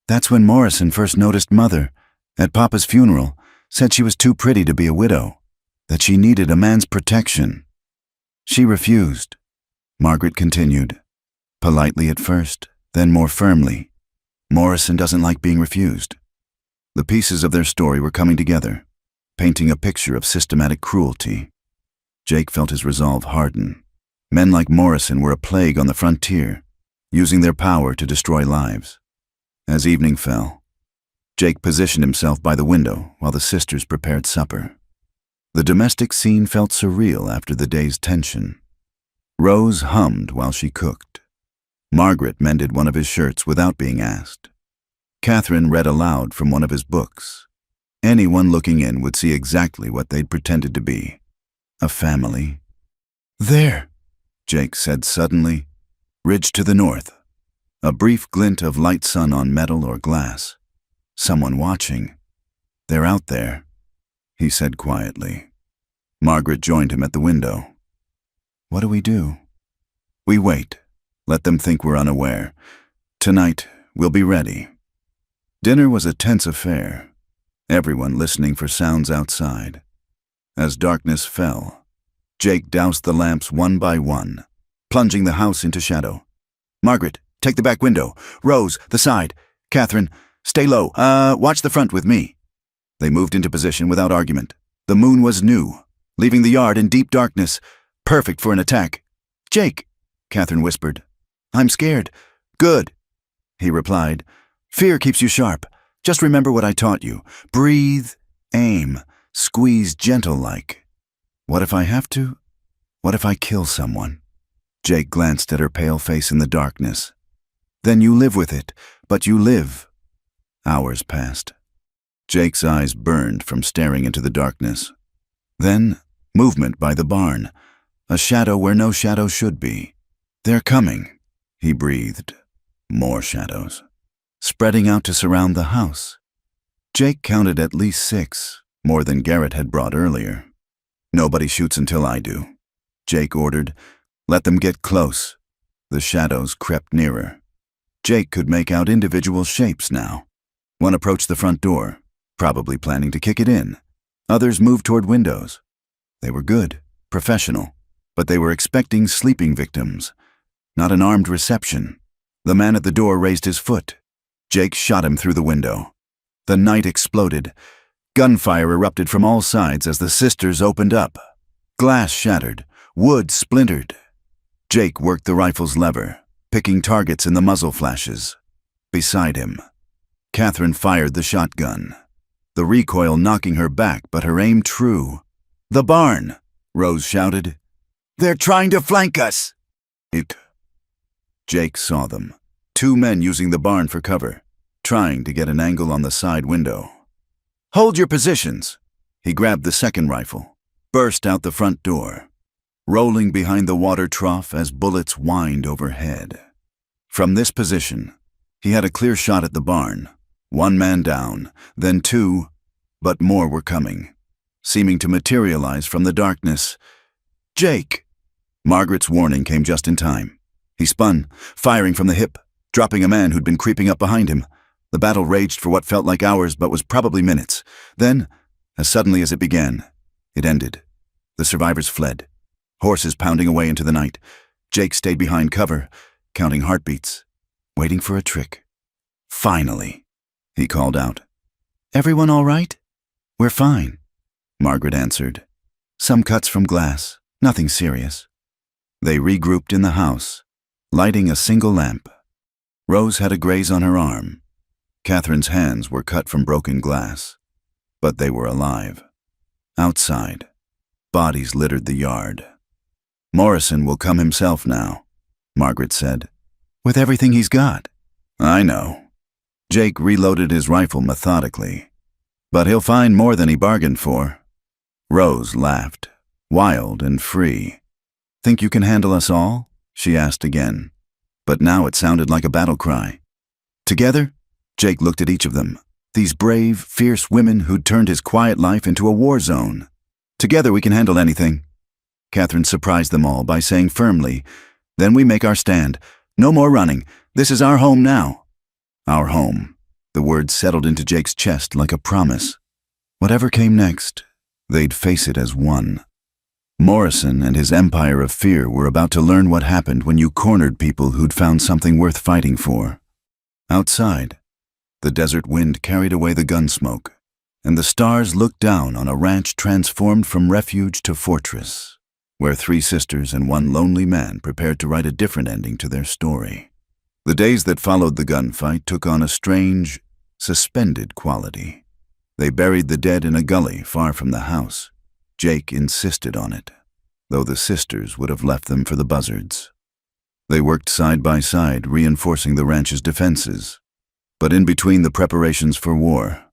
that's when Morrison first noticed Mother, at Papa's funeral, said she was too pretty to be a widow, that she needed a man's protection. She refused. Margaret continued, politely at first, then more firmly. Morrison doesn't like being refused. The pieces of their story were coming together, painting a picture of systematic cruelty. Jake felt his resolve harden. Men like Morrison were a plague on the frontier, using their power to destroy lives. As evening fell, Jake positioned himself by the window while the sisters prepared supper. The domestic scene felt surreal after the day's tension. Rose hummed while she cooked. Margaret mended one of his shirts without being asked. Catherine read aloud from one of his books. Anyone looking in would see exactly what they'd pretended to be. A family. There, Jake said suddenly. Ridge to the north. A brief glint of light sun on metal or glass. Someone watching. They're out there, he said quietly. Margaret joined him at the window. What do we do? We wait. Let them think we're unaware. Tonight, we'll be ready. Dinner was a tense affair, everyone listening for sounds outside. As darkness fell, Jake doused the lamps one by one, plunging the house into shadow. Margaret, take the back window. Rose, the side. Catherine, stay low. Watch the front with me. They moved into position without argument. The moon was new, leaving the yard in deep darkness, perfect for an attack. Jake, Catherine whispered. I'm scared. Good, he replied. Fear keeps you sharp. Just remember what I taught you. Breathe, aim, squeeze gentle-like. What if I have to? What if I kill someone? Jake glanced at her pale face in the darkness. Then you live with it, but you live. Hours passed. Jake's eyes burned from staring into the darkness. Then, movement by the barn, a shadow where no shadow should be. They're coming, he breathed. More shadows, spreading out to surround the house. Jake counted at least 6, more than Garrett had brought earlier. Nobody shoots until I do, Jake ordered. Let them get close. The shadows crept nearer. Jake could make out individual shapes now. One approached the front door, probably planning to kick it in. Others moved toward windows. They were good, professional, but they were expecting sleeping victims, not an armed reception. The man at the door raised his foot. Jake shot him through the window. The night exploded. Gunfire erupted from all sides as the sisters opened up. Glass shattered, wood splintered. Jake worked the rifle's lever, picking targets in the muzzle flashes. Beside him, Catherine fired the shotgun, the recoil knocking her back, but her aim true. The barn, Rose shouted. They're trying to flank us! Jake saw them. 2 men using the barn for cover, trying to get an angle on the side window. Hold your positions! He grabbed the second rifle, burst out the front door, rolling behind the water trough as bullets whined overhead. From this position, he had a clear shot at the barn. 1 man down, then 2, but more were coming, seeming to materialize from the darkness. Jake, Margaret's warning came just in time. He spun, firing from the hip, dropping a man who'd been creeping up behind him. The battle raged for what felt like hours but was probably minutes. Then, as suddenly as it began, it ended. The survivors fled, horses pounding away into the night. Jake stayed behind cover, counting heartbeats, waiting for a trick. "Finally," he called out. "Everyone all right?" "We're fine," Margaret answered. "Some cuts from glass, nothing serious." They regrouped in the house, lighting a single lamp. Rose had a graze on her arm. Catherine's hands were cut from broken glass, but they were alive. Outside, bodies littered the yard. "Morrison will come himself now," Margaret said. "With everything he's got." "I know." Jake reloaded his rifle methodically. "But he'll find more than he bargained for." Rose laughed, wild and free. "Think you can handle us all?" she asked again. But now it sounded like a battle cry. Together, Jake looked at each of them. These brave, fierce women who'd turned his quiet life into a war zone. "Together we can handle anything." Catherine surprised them all by saying firmly, "Then we make our stand. No more running. This is our home now." Our home. The words settled into Jake's chest like a promise. Whatever came next, they'd face it as one. Morrison and his empire of fear were about to learn what happened when you cornered people who'd found something worth fighting for. Outside, the desert wind carried away the gun smoke, and the stars looked down on a ranch transformed from refuge to fortress, where 3 sisters and 1 lonely man prepared to write a different ending to their story. The days that followed the gunfight took on a strange, suspended quality. They buried the dead in a gully far from the house. Jake insisted on it, though the sisters would have left them for the buzzards. They worked side by side, reinforcing the ranch's defenses. But in between the preparations for war,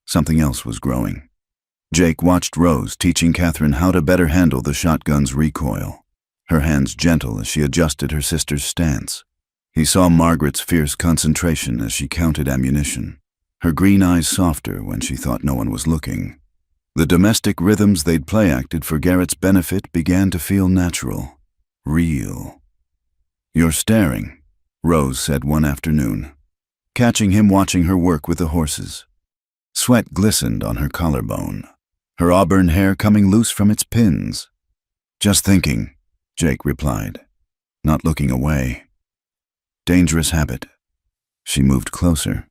something else was growing. Jake watched Rose teaching Catherine how to better handle the shotgun's recoil, her hands gentle as she adjusted her sister's stance. He saw Margaret's fierce concentration as she counted ammunition, her green eyes softer when she thought no one was looking. The domestic rhythms they'd play-acted for Garrett's benefit began to feel natural, real. "You're staring," Rose said one afternoon, catching him watching her work with the horses. Sweat glistened on her collarbone, her auburn hair coming loose from its pins. "Just thinking," Jake replied, not looking away. Dangerous habit. She moved closer,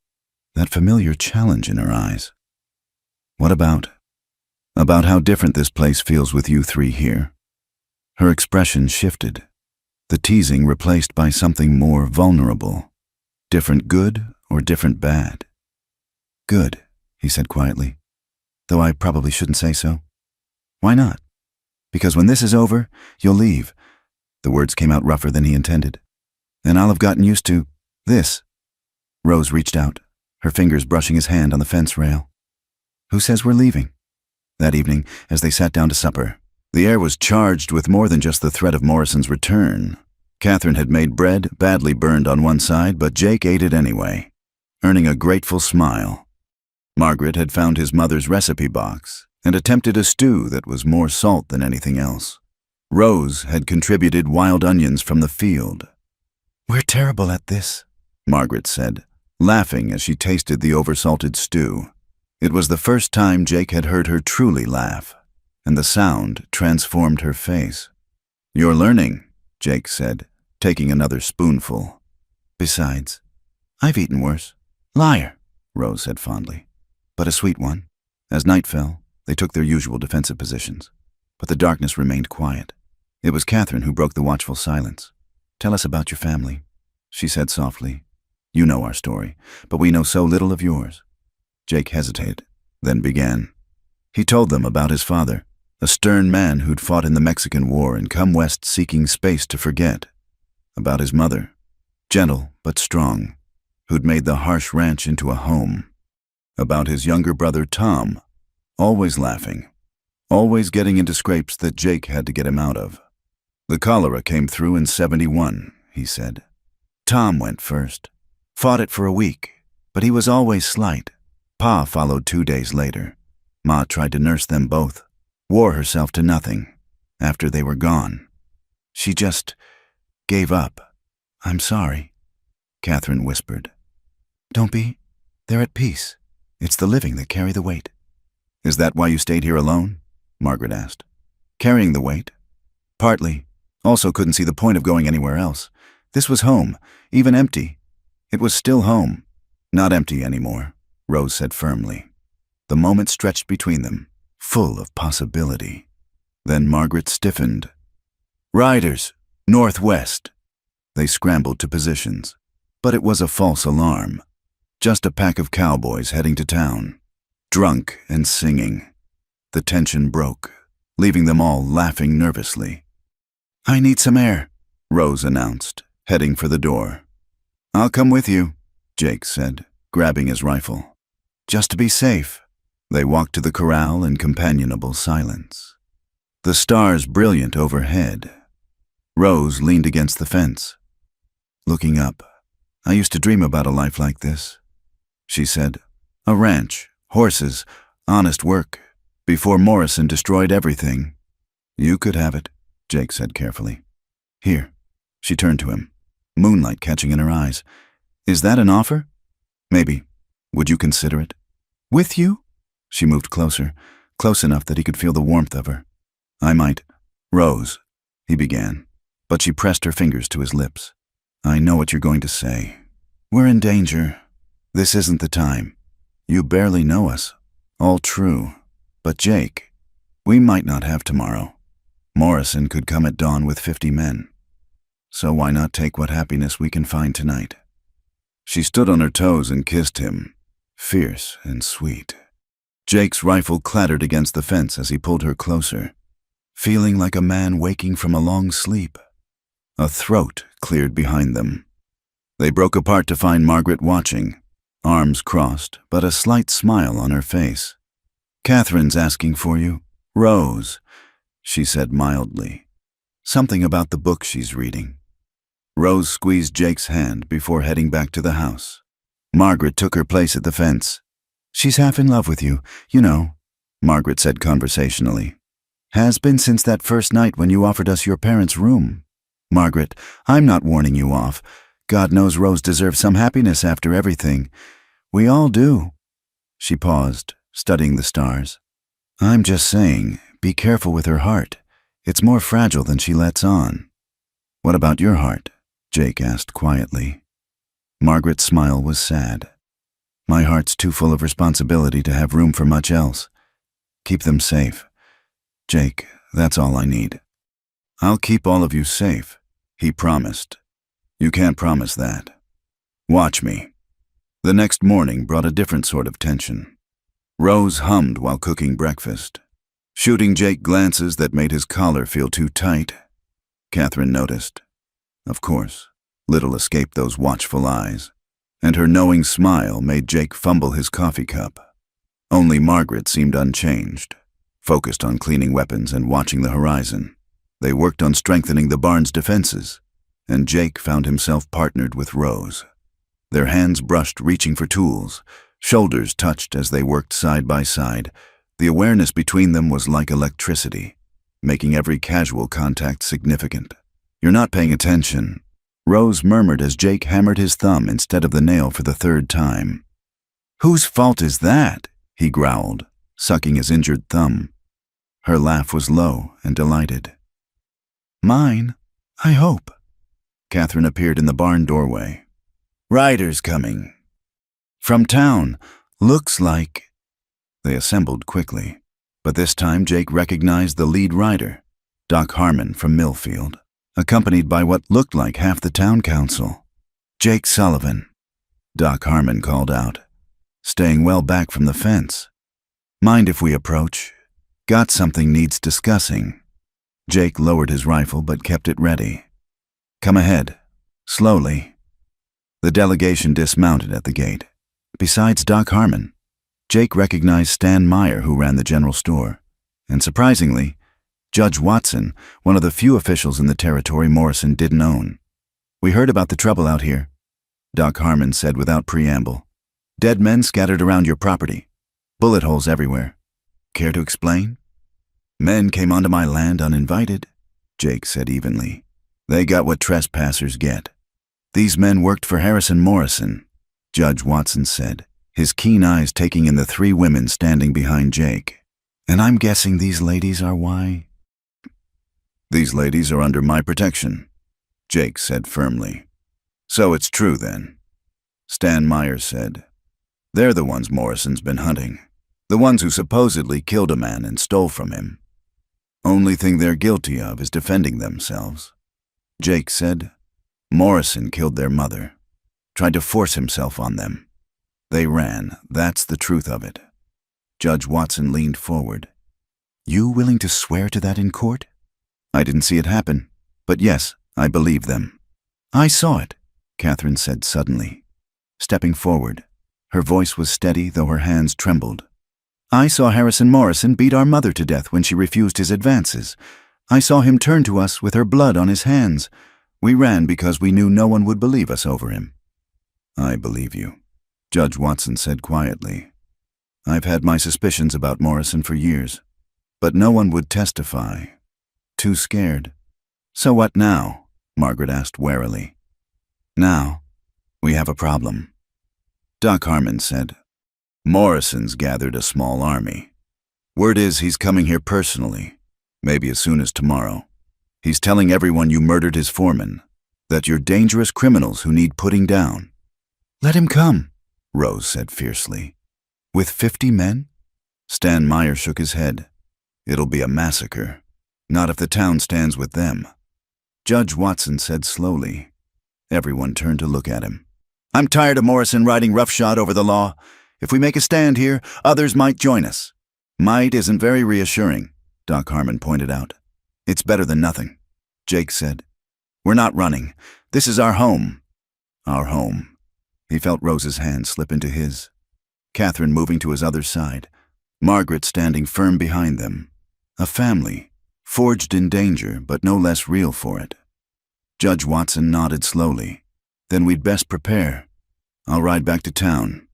that familiar challenge in her eyes. "What about how different this place feels with you 3 here?" Her expression shifted, the teasing replaced by something more vulnerable. "Different good or different bad?" "Good," he said quietly, "though I probably shouldn't say so." "Why not?" "Because when this is over, you'll leave." The words came out rougher than he intended. "And I'll have gotten used to this." Rose reached out, her fingers brushing his hand on the fence rail. "Who says we're leaving?" That evening, as they sat down to supper, the air was charged with more than just the threat of Morrison's return. Catherine had made bread, badly burned on one side, but Jake ate it anyway, earning a grateful smile. Margaret had found his mother's recipe box and attempted a stew that was more salt than anything else. Rose had contributed wild onions from the field. "We're terrible at this," Margaret said, laughing as she tasted the oversalted stew. It was the first time Jake had heard her truly laugh, and the sound transformed her face. "You're learning," Jake said, taking another spoonful. "Besides, I've eaten worse." "Liar," Rose said fondly, "but a sweet one." As night fell, they took their usual defensive positions, but the darkness remained quiet. It was Catherine who broke the watchful silence. "Tell us about your family," she said softly. "You know our story, but we know so little of yours." Jake hesitated, then began. He told them about his father, a stern man who'd fought in the Mexican War and come west seeking space to forget. About his mother, gentle but strong, who'd made the harsh ranch into a home. About his younger brother Tom, always laughing, always getting into scrapes that Jake had to get him out of. "The cholera came through in '71, he said. "Tom went first, fought it for a week, but he was always slight. Pa followed 2 days later. Ma tried to nurse them both, wore herself to nothing, after they were gone. She just gave up. I'm sorry, Catherine whispered. Don't be. They're at peace. It's the living that carry the weight. Is that why you stayed here alone? Margaret asked. Carrying the weight? Partly. Also couldn't see the point of going anywhere else. This was home, even empty. It was still home. Not empty anymore, Rose said firmly. The moment stretched between them, full of possibility. Then Margaret stiffened. Riders, northwest. They scrambled to positions. But it was a false alarm. Just a pack of cowboys heading to town, drunk and singing. The tension broke, leaving them all laughing nervously. I need some air, Rose announced, heading for the door. I'll come with you, Jake said, grabbing his rifle. Just to be safe. They walked to the corral in companionable silence. The stars brilliant overhead. Rose leaned against the fence. Looking up, I used to dream about a life like this, she said. A ranch, horses, honest work, before Morrison destroyed everything. You could have it, Jake said carefully. Here. She turned to him, moonlight catching in her eyes. Is that an offer? Maybe. Would you consider it? With you? She moved closer, close enough that he could feel the warmth of her. I might. Rose, he began, but she pressed her fingers to his lips. I know what you're going to say. We're in danger. This isn't the time. You barely know us. All true. But Jake, we might not have tomorrow. Morrison could come at dawn with 50 men. So why not take what happiness we can find tonight? She stood on her toes and kissed him, fierce and sweet. Jake's rifle clattered against the fence as he pulled her closer, feeling like a man waking from a long sleep. A throat cleared behind them. They broke apart to find Margaret watching, arms crossed, but a slight smile on her face. Catherine's asking for you. Rose, she said mildly. Something about the book she's reading. Rose squeezed Jake's hand before heading back to the house. Margaret took her place at the fence. She's half in love with you, you know, Margaret said conversationally. Has been since that first night when you offered us your parents' room. Margaret, I'm not warning you off. God knows Rose deserves some happiness after everything. We all do. She paused, studying the stars. I'm just saying, be careful with her heart. It's more fragile than she lets on. What about your heart? Jake asked quietly. Margaret's smile was sad. My heart's too full of responsibility to have room for much else. Keep them safe. Jake, that's all I need. I'll keep all of you safe, he promised. You can't promise that. Watch me. The next morning brought a different sort of tension. Rose hummed while cooking breakfast, shooting Jake glances that made his collar feel too tight. Catherine noticed. Of course, little escaped those watchful eyes, and her knowing smile made Jake fumble his coffee cup. Only Margaret seemed unchanged, focused on cleaning weapons and watching the horizon. They worked on strengthening the barn's defenses, and Jake found himself partnered with Rose. Their hands brushed, reaching for tools, shoulders touched as they worked side by side. The awareness between them was like electricity, making every casual contact significant. You're not paying attention, Rose murmured as Jake hammered his thumb instead of the nail for the third time. Whose fault is that? He growled, sucking his injured thumb. Her laugh was low and delighted. Mine, I hope. Catherine appeared in the barn doorway. Riders coming. From town, looks like. They assembled quickly, but this time Jake recognized the lead rider, Doc Harmon from Millfield, accompanied by what looked like half the town council. Jake Sullivan, Doc Harmon called out, staying well back from the fence. Mind if we approach? Got something needs discussing. Jake lowered his rifle but kept it ready. Come ahead, slowly. The delegation dismounted at the gate. Besides Doc Harmon, Jake recognized Stan Meyer, who ran the general store, and surprisingly, Judge Watson, one of the few officials in the territory Morrison didn't own. We heard about the trouble out here, Doc Harmon said without preamble. Dead men scattered around your property. Bullet holes everywhere. Care to explain? Men came onto my land uninvited, Jake said evenly. They got what trespassers get. These men worked for Harrison Morrison, Judge Watson said, his keen eyes taking in the three women standing behind Jake. And I'm guessing these ladies are why? These ladies are under my protection, Jake said firmly. So it's true then, Stan Myers said. They're the ones Morrison's been hunting. The ones who supposedly killed a man and stole from him. Only thing they're guilty of is defending themselves. Jake said, Morrison killed their mother, tried to force himself on them. They ran, that's the truth of it. Judge Watson leaned forward. You willing to swear to that in court? I didn't see it happen, but yes, I believe them. I saw it, Catherine said suddenly, stepping forward. Her voice was steady, though her hands trembled. I saw Harrison Morrison beat our mother to death when she refused his advances. I saw him turn to us with her blood on his hands. We ran because we knew no one would believe us over him. I believe you, Judge Watson said quietly. I've had my suspicions about Morrison for years, but no one would testify. Too scared. So what now? Margaret asked warily. Now, we have a problem. Doc Harmon said, Morrison's gathered a small army. Word is he's coming here personally, maybe as soon as tomorrow. He's telling everyone you murdered his foreman, that you're dangerous criminals who need putting down. Let him come, Rose said fiercely. With 50 men? Stan Meyer shook his head. It'll be a massacre. Not if the town stands with them. Judge Watson said slowly. Everyone turned to look at him. I'm tired of Morrison riding roughshod over the law. If we make a stand here, others might join us. Might isn't very reassuring, Doc Harmon pointed out. It's better than nothing, Jake said. We're not running. This is our home. Our home. He felt Rose's hand slip into his. Catherine moving to his other side. Margaret standing firm behind them. A family, forged in danger, but no less real for it. Judge Watson nodded slowly. Then we'd best prepare. I'll ride back to town.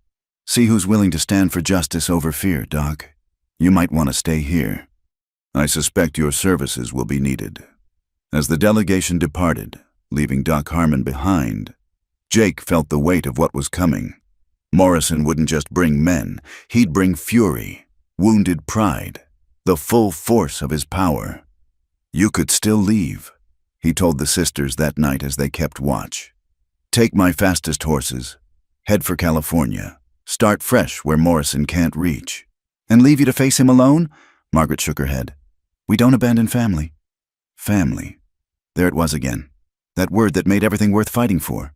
See who's willing to stand for justice over fear, Doc. You might want to stay here. I suspect your services will be needed. As the delegation departed, leaving Doc Harmon behind, Jake felt the weight of what was coming. Morrison wouldn't just bring men, he'd bring fury, wounded pride, the full force of his power. You could still leave, he told the sisters that night as they kept watch. Take my fastest horses, head for California, start fresh where Morrison can't reach. And leave you to face him alone? Margaret shook her head. We don't abandon family. Family. There it was again. That word that made everything worth fighting for.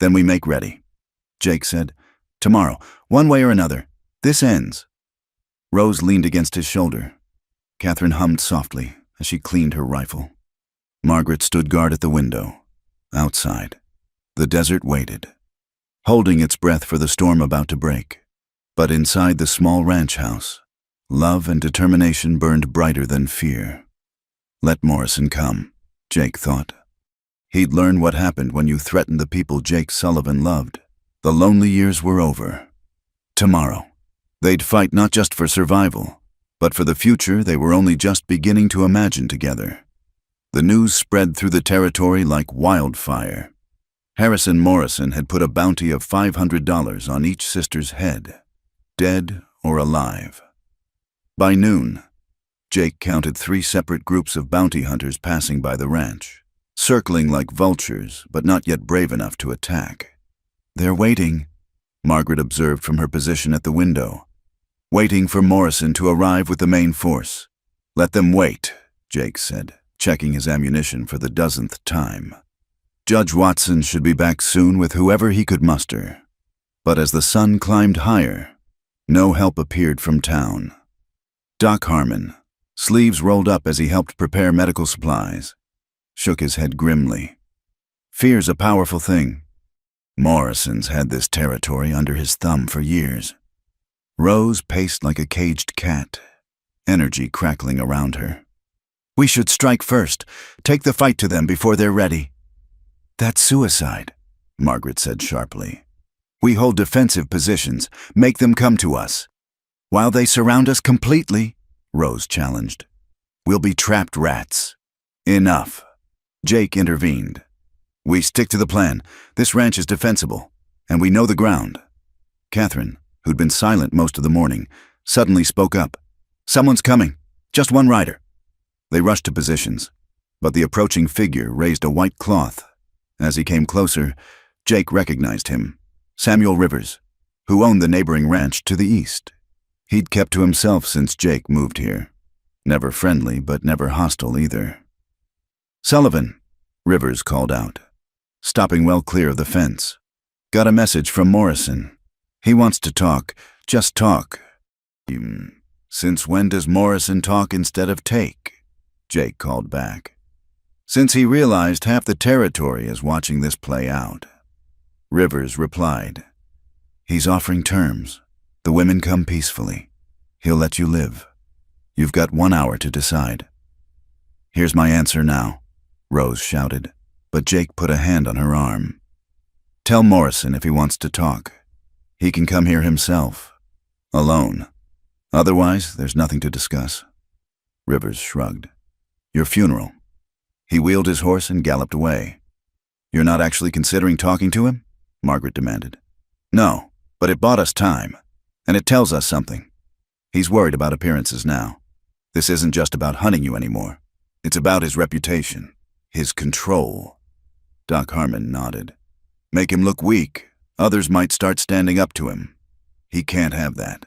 Then we make ready. Jake said, Tomorrow, one way or another. This ends. Rose leaned against his shoulder. Catherine hummed softly as she cleaned her rifle. Margaret stood guard at the window. Outside, the desert waited, holding its breath for the storm about to break. But inside the small ranch house, love and determination burned brighter than fear. Let Morrison come, Jake thought. He'd learn what happened when you threatened the people Jake Sullivan loved. The lonely years were over. Tomorrow, they'd fight not just for survival, but for the future they were only just beginning to imagine together. The news spread through the territory like wildfire. Harrison Morrison had put a bounty of $500 on each sister's head, dead or alive. By noon, Jake counted 3 separate groups of bounty hunters passing by the ranch, circling like vultures, but not yet brave enough to attack. They're waiting, Margaret observed from her position at the window. Waiting for Morrison to arrive with the main force. Let them wait, Jake said, checking his ammunition for the dozenth time. Judge Watson should be back soon with whoever he could muster. But as the sun climbed higher, no help appeared from town. Doc Harmon, sleeves rolled up as he helped prepare medical supplies, shook his head grimly. Fear's a powerful thing. Morrison's had this territory under his thumb for years. Rose paced like a caged cat, energy crackling around her. We should strike first, take the fight to them before they're ready. That's suicide, Margaret said sharply. We hold defensive positions, make them come to us. While they surround us completely, Rose challenged. We'll be trapped rats. Enough. Jake intervened. "We stick to the plan. This ranch is defensible, and we know the ground." Catherine, who'd been silent most of the morning, suddenly spoke up. "Someone's coming. Just one rider." They rushed to positions, but the approaching figure raised a white cloth. As he came closer, Jake recognized him, Samuel Rivers, who owned the neighboring ranch to the east. He'd kept to himself since Jake moved here. Never friendly, but never hostile either. "Sullivan," Rivers called out, stopping well clear of the fence. "Got a message from Morrison. He wants to talk. Just talk." "Since when does Morrison talk instead of take?" Jake called back. "Since he realized half the territory is watching this play out." Rivers replied, "He's offering terms. The women come peacefully. He'll let you live. You've got 1 hour to decide." "Here's my answer now," Rose shouted, but Jake put a hand on her arm. "Tell Morrison if he wants to talk. He can come here himself. Alone. Otherwise, there's nothing to discuss." Rivers shrugged. "Your funeral." He wheeled his horse and galloped away. "You're not actually considering talking to him?" Margaret demanded. "No, but it bought us time, and it tells us something. He's worried about appearances now. This isn't just about hunting you anymore. It's about his reputation, his control." Doc Harmon nodded. "Make him look weak. Others might start standing up to him. He can't have that."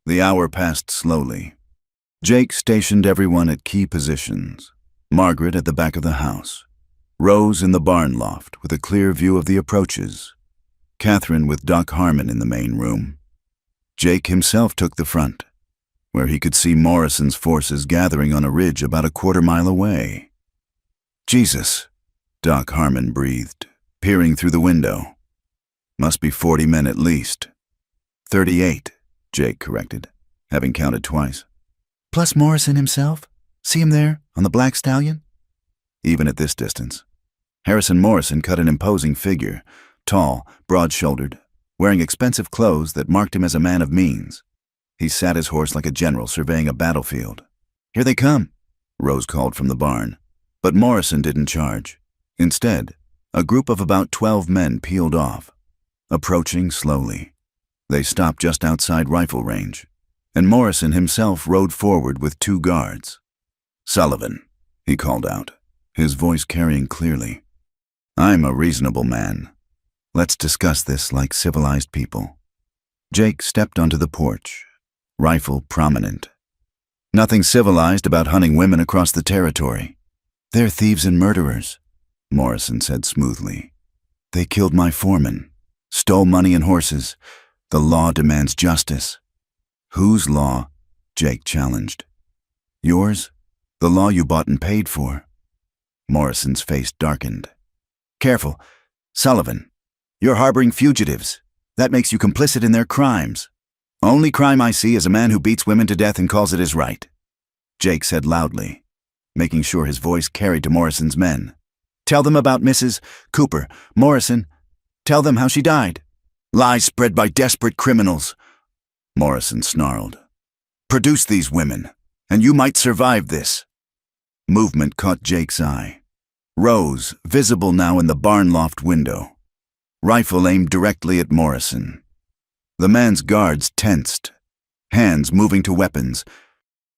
The hour passed slowly. Jake stationed everyone at key positions. Margaret at the back of the house. Rose in the barn loft with a clear view of the approaches. Catherine with Doc Harmon in the main room. Jake himself took the front, where he could see Morrison's forces gathering on a ridge about a quarter-mile away. "Jesus," Doc Harmon breathed, peering through the window. "Must be 40 men at least." 38, Jake corrected, having counted twice. "Plus Morrison himself? See him there, on the black stallion?" Even at this distance, Harrison Morrison cut an imposing figure, tall, broad-shouldered, wearing expensive clothes that marked him as a man of means. He sat his horse like a general surveying a battlefield. "Here they come," Rose called from the barn. But Morrison didn't charge. Instead, a group of about 12 men peeled off, approaching slowly. They stopped just outside rifle range, and Morrison himself rode forward with 2 guards. "Sullivan," he called out, his voice carrying clearly. "I'm a reasonable man. Let's discuss this like civilized people." Jake stepped onto the porch, rifle prominent. "Nothing civilized about hunting women across the territory." "They're thieves and murderers," Morrison said smoothly. "They killed my foreman, stole money and horses. The law demands justice." "Whose law?" Jake challenged. "Yours? The law you bought and paid for." Morrison's face darkened. "Careful. Sullivan, you're harboring fugitives. That makes you complicit in their crimes." "Only crime I see is a man who beats women to death and calls it his right," Jake said loudly, making sure his voice carried to Morrison's men. "Tell them about Mrs. Cooper. Morrison, tell them how she died." "Lies spread by desperate criminals," Morrison snarled. "Produce these women, and you might survive this." Movement caught Jake's eye. Rose, visible now in the barn loft window. Rifle aimed directly at Morrison. The man's guards tensed, hands moving to weapons.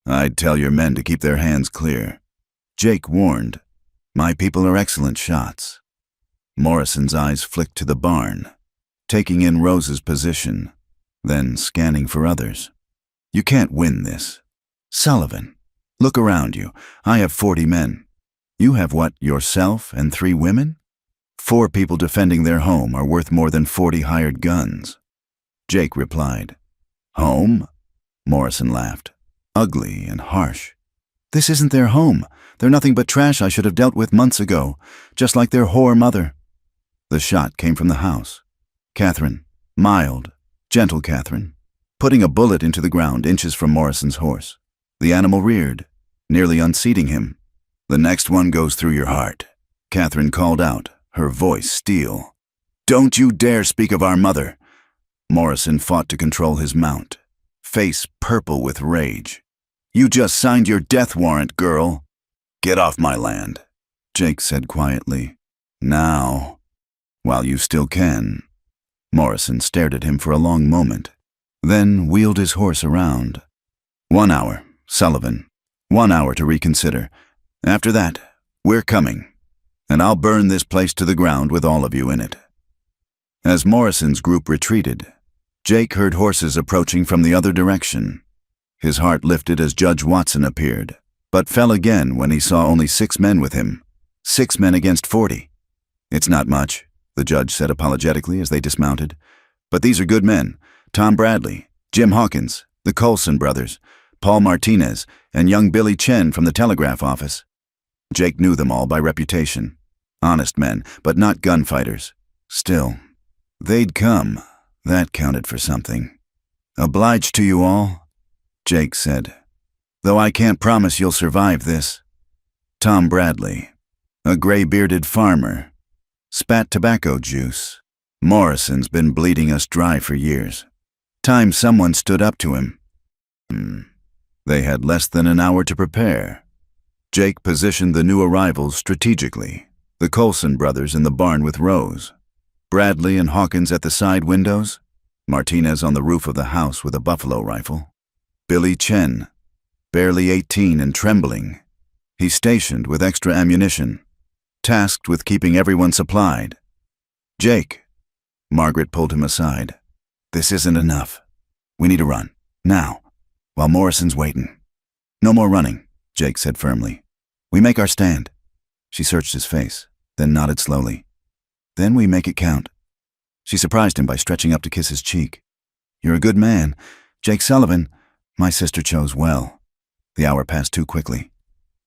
"I'd tell your men to keep their hands clear." Jake warned, "My people are excellent shots." Morrison's eyes flicked to the barn, taking in Rose's position, then scanning for others. "You can't win this. Sullivan, look around you. I have 40 men. You have what, yourself and 3 women? 4 people defending their home are worth more than 40 hired guns." Jake replied. "Home?" Morrison laughed, ugly and harsh. "This isn't their home. They're nothing but trash I should have dealt with months ago, just like their whore mother." The shot came from the house. Catherine, mild, gentle Catherine, putting a bullet into the ground inches from Morrison's horse. The animal reared, nearly unseating him. "The next one goes through your heart," Catherine called out, her voice steel. "Don't you dare speak of our mother." Morrison fought to control his mount, face purple with rage. "You just signed your death warrant, girl. Get off my land. Jake said quietly. Now, while you still can. Morrison stared at him for a long moment, then wheeled his horse around. 1 hour, Sullivan. 1 hour to reconsider. After that, we're coming, and I'll burn this place to the ground with all of you in it. As Morrison's group retreated, Jake heard horses approaching from the other direction. His heart lifted as Judge Watson appeared, but fell again when he saw only 6 men with him. 6 men against 40. It's not much, the judge said apologetically as they dismounted. But these are good men. Tom Bradley, Jim Hawkins, the Colson brothers, Paul Martinez, and young Billy Chen from the telegraph office. Jake knew them all by reputation. Honest men, but not gunfighters. Still, they'd come. That counted for something. Obliged to you all, Jake said. Though I can't promise you'll survive this. Tom Bradley, a gray-bearded farmer, spat tobacco juice. Morrison's been bleeding us dry for years. Time someone stood up to him. They had less than an hour to prepare. Jake positioned the new arrivals strategically, the Colson brothers in the barn with Rose, Bradley and Hawkins at the side windows, Martinez on the roof of the house with a buffalo rifle, Billy Chen, barely 18 and trembling. He's stationed with extra ammunition, tasked with keeping everyone supplied. Jake, Margaret pulled him aside. This isn't enough. We need to run, now, while Morrison's waiting. No more running, Jake said firmly. We make our stand. She searched his face, then nodded slowly. Then we make it count. She surprised him by stretching up to kiss his cheek. You're a good man. Jake Sullivan. My sister chose well. The hour passed too quickly.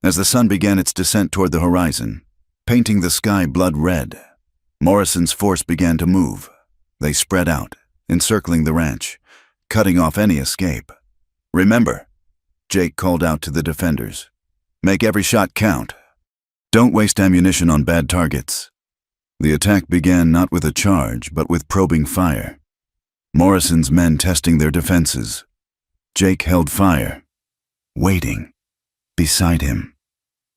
As the sun began its descent toward the horizon, painting the sky blood red, Morrison's force began to move. They spread out, encircling the ranch, cutting off any escape. Remember, Jake called out to the defenders. Make every shot count. Don't waste ammunition on bad targets. The attack began not with a charge, but with probing fire. Morrison's men testing their defenses. Jake held fire, waiting. Beside him,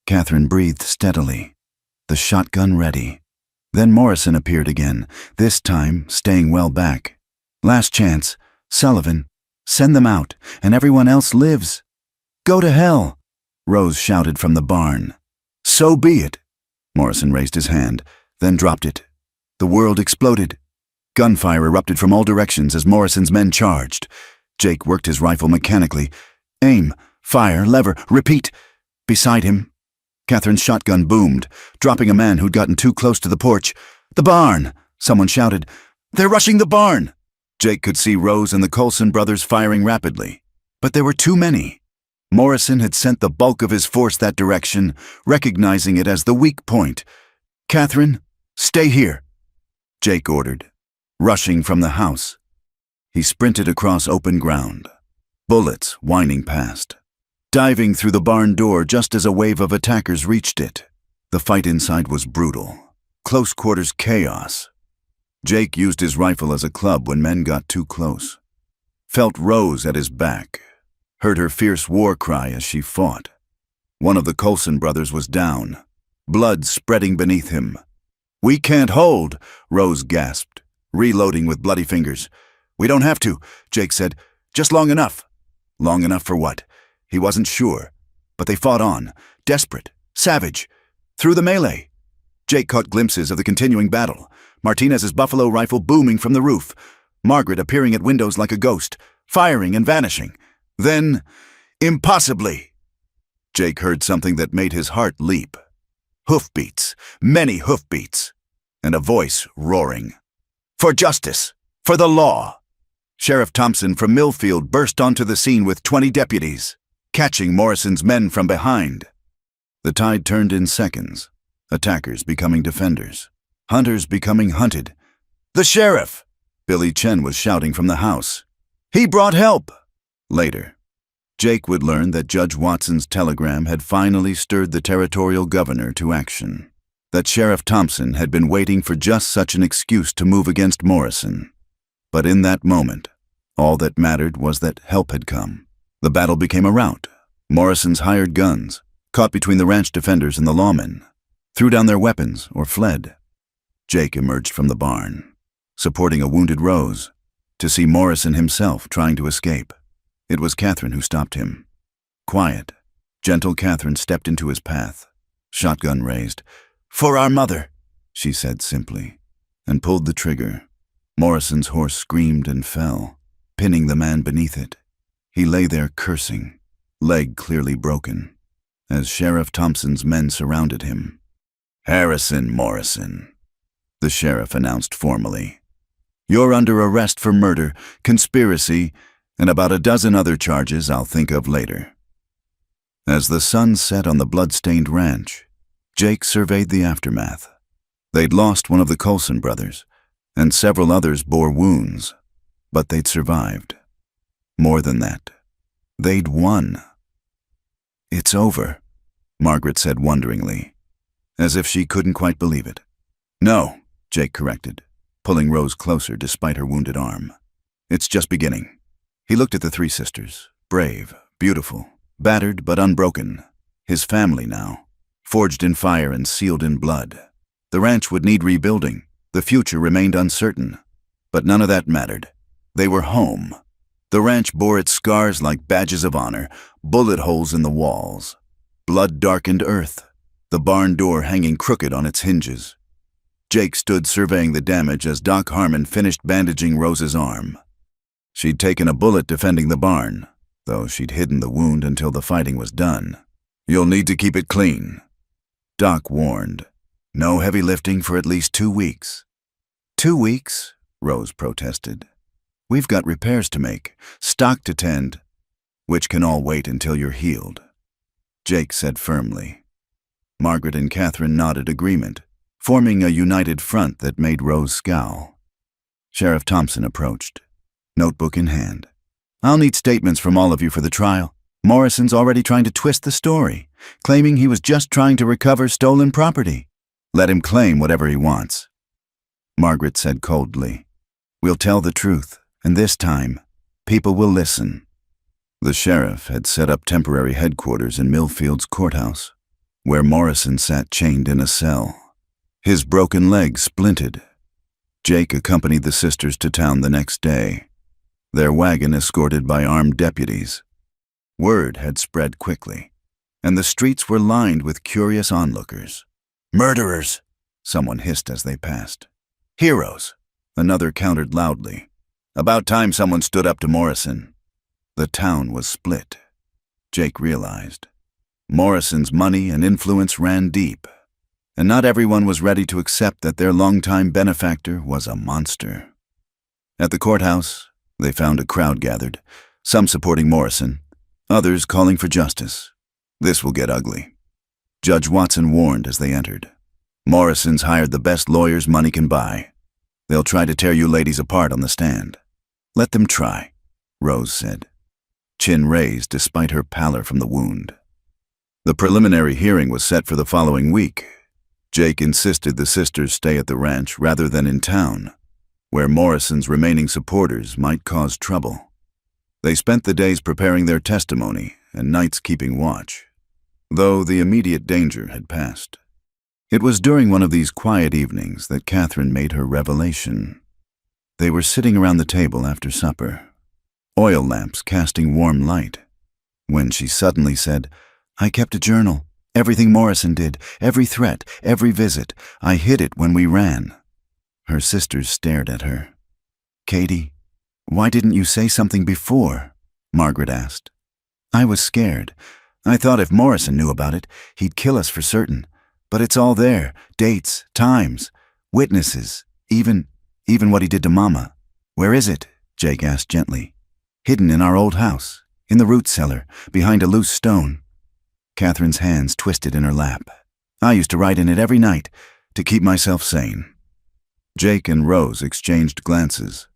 Catherine breathed steadily, the shotgun ready. Then Morrison appeared again, this time staying well back. Last chance, Sullivan. Send them out, and everyone else lives. Go to hell, Rose shouted from the barn. So be it. Morrison raised his hand, then dropped it. The world exploded. Gunfire erupted from all directions as Morrison's men charged. Jake worked his rifle mechanically. Aim, fire, lever, repeat. Beside him, Catherine's shotgun boomed, dropping a man who'd gotten too close to the porch. The barn, someone shouted. They're rushing the barn. Jake could see Rose and the Colson brothers firing rapidly, but there were too many. Morrison had sent the bulk of his force that direction, recognizing it as the weak point. Catherine, stay here, Jake ordered, rushing from the house. He sprinted across open ground, bullets whining past, diving through the barn door just as a wave of attackers reached it. The fight inside was brutal, close quarters chaos. Jake used his rifle as a club when men got too close. Felt Rose at his back, heard her fierce war cry as she fought. One of the Colson brothers was down, blood spreading beneath him. We can't hold, Rose gasped, reloading with bloody fingers. We don't have to, Jake said. Just long enough. Long enough for what? He wasn't sure, but they fought on, desperate, savage, through the melee. Jake caught glimpses of the continuing battle, Martinez's buffalo rifle booming from the roof, Margaret appearing at windows like a ghost, firing and vanishing. Then, impossibly, Jake heard something that made his heart leap. Hoofbeats, many hoofbeats, and a voice roaring. For justice, for the law. Sheriff Thompson from Millfield burst onto the scene with 20 deputies, catching Morrison's men from behind. The tide turned in seconds, attackers becoming defenders, hunters becoming hunted. The sheriff! Billy Chen was shouting from the house. He brought help! Later, Jake would learn that Judge Watson's telegram had finally stirred the territorial governor to action, that Sheriff Thompson had been waiting for just such an excuse to move against Morrison. But in that moment, all that mattered was that help had come. The battle became a rout. Morrison's hired guns, caught between the ranch defenders and the lawmen, threw down their weapons, or fled. Jake emerged from the barn, supporting a wounded Rose, to see Morrison himself trying to escape. It was Catherine who stopped him. Quiet, gentle Catherine stepped into his path, shotgun raised. "For our mother," she said simply, and pulled the trigger. Morrison's horse screamed and fell, pinning the man beneath it. He lay there cursing, leg clearly broken, as Sheriff Thompson's men surrounded him. "Harrison Morrison," the sheriff announced formally. "You're under arrest for murder, conspiracy, and about a dozen other charges I'll think of later." As the sun set on the blood-stained ranch, Jake surveyed the aftermath. They'd lost one of the Colson brothers, and several others bore wounds, but they'd survived. More than that, they'd won. "It's over," Margaret said wonderingly, as if she couldn't quite believe it. "No," Jake corrected, pulling Rose closer despite her wounded arm. "It's just beginning." He looked at the three sisters, brave, beautiful, battered but unbroken. His family now, forged in fire and sealed in blood. The ranch would need rebuilding. The future remained uncertain. But none of that mattered. They were home. The ranch bore its scars like badges of honor, bullet holes in the walls, blood-darkened earth, the barn door hanging crooked on its hinges. Jake stood surveying the damage as Doc Harmon finished bandaging Rose's arm. She'd taken a bullet defending the barn, though she'd hidden the wound until the fighting was done. "You'll need to keep it clean," Doc warned. "No heavy lifting for at least 2 weeks." "2 weeks?" Rose protested. "We've got repairs to make, stock to tend, which can all wait until you're healed," Jake said firmly. Margaret and Catherine nodded agreement, forming a united front that made Rose scowl. Sheriff Thompson approached, notebook in hand. "I'll need statements from all of you for the trial. Morrison's already trying to twist the story, claiming he was just trying to recover stolen property. Let him claim whatever he wants." Margaret said coldly, "We'll tell the truth, and this time, people will listen." The sheriff had set up temporary headquarters in Millfield's courthouse, where Morrison sat chained in a cell. His broken leg splinted. Jake accompanied the sisters to town the next day, their wagon escorted by armed deputies. Word had spread quickly, and the streets were lined with curious onlookers. "Murderers," someone hissed as they passed. "Heroes," another countered loudly. About time someone stood up to Morrison. The town was split. Jake realized. Morrison's money and influence ran deep, and not everyone was ready to accept that their longtime benefactor was a monster. At the courthouse, they found a crowd gathered, some supporting Morrison, others calling for justice. "This will get ugly," Judge Watson warned as they entered. "Morrison's hired the best lawyers money can buy. They'll try to tear you ladies apart on the stand." "Let them try," Rose said, chin raised despite her pallor from the wound. The preliminary hearing was set for the following week. Jake insisted the sisters stay at the ranch rather than in town, where Morrison's remaining supporters might cause trouble. They spent the days preparing their testimony and nights keeping watch, though the immediate danger had passed. It was during one of these quiet evenings that Catherine made her revelation. They were sitting around the table after supper, oil lamps casting warm light, when she suddenly said, "I kept a journal. Everything Morrison did, every threat, every visit. I hid it when we ran." Her sisters stared at her. "Katie, why didn't you say something before?" Margaret asked. "I was scared. I thought if Morrison knew about it, he'd kill us for certain. But it's all there, dates, times, witnesses, even what he did to Mama." "Where is it?" Jake asked gently. "Hidden in our old house, in the root cellar, behind a loose stone." Catherine's hands twisted in her lap. "I used to write in it every night, to keep myself sane." Jake and Rose exchanged glances.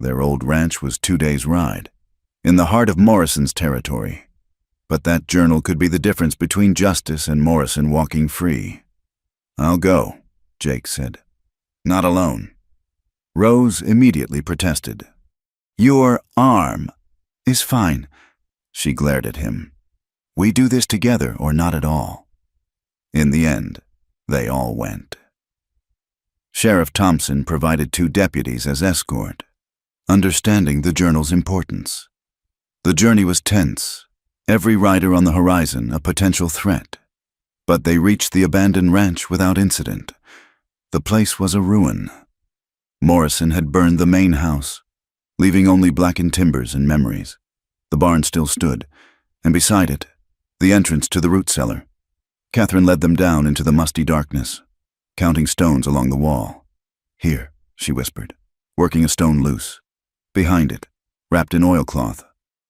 Their old ranch was 2 days' ride, in the heart of Morrison's territory. But that journal could be the difference between justice and Morrison walking free. "I'll go," Jake said. "Not alone." Rose immediately protested. "Your arm is fine." She glared at him. "We do this together or not at all." In the end, They all went. Sheriff Thompson provided 2 deputies as escort, understanding the journal's importance. The journey was tense, every rider on the horizon a potential threat. But they reached the abandoned ranch without incident. The place was a ruin. Morrison had burned the main house, leaving only blackened timbers and memories. The barn still stood, and beside it, the entrance to the root cellar. Catherine led them down into the musty darkness, counting stones along the wall. "Here," she whispered, working a stone loose. Behind it, wrapped in oilcloth,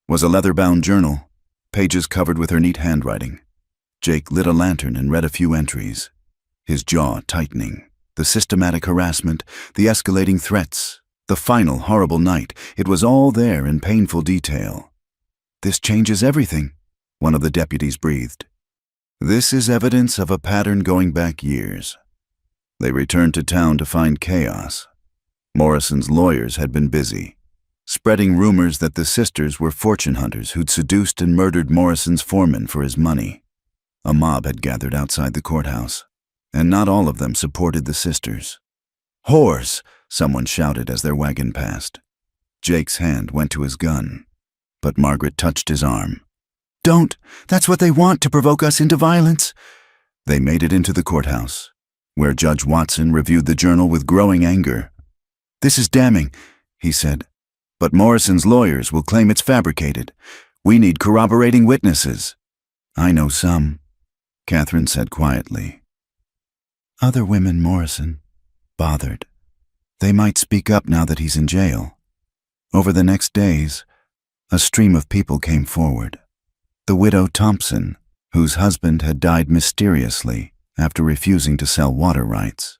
was a leather-bound journal, pages covered with her neat handwriting. Jake lit a lantern and read a few entries, his jaw tightening. The systematic harassment, the escalating threats, the final horrible night, it was all there in painful detail. "This changes everything," one of the deputies breathed. "This is evidence of a pattern going back years." They returned to town to find chaos. Morrison's lawyers had been busy, spreading rumors that the sisters were fortune hunters who'd seduced and murdered Morrison's foreman for his money. A mob had gathered outside the courthouse, and not all of them supported the sisters. "Whores!" someone shouted as their wagon passed. Jake's hand went to his gun, but Margaret touched his arm. "Don't! That's what they want, to provoke us into violence." They made it into the courthouse, where Judge Watson reviewed the journal with growing anger. "This is damning," he said, "but Morrison's lawyers will claim it's fabricated. We need corroborating witnesses." "I know some," Catherine said quietly. "Other women, Morrison. Bothered. They might speak up now that he's in jail." Over the next days, a stream of people came forward. The widow Thompson, whose husband had died mysteriously after refusing to sell water rights.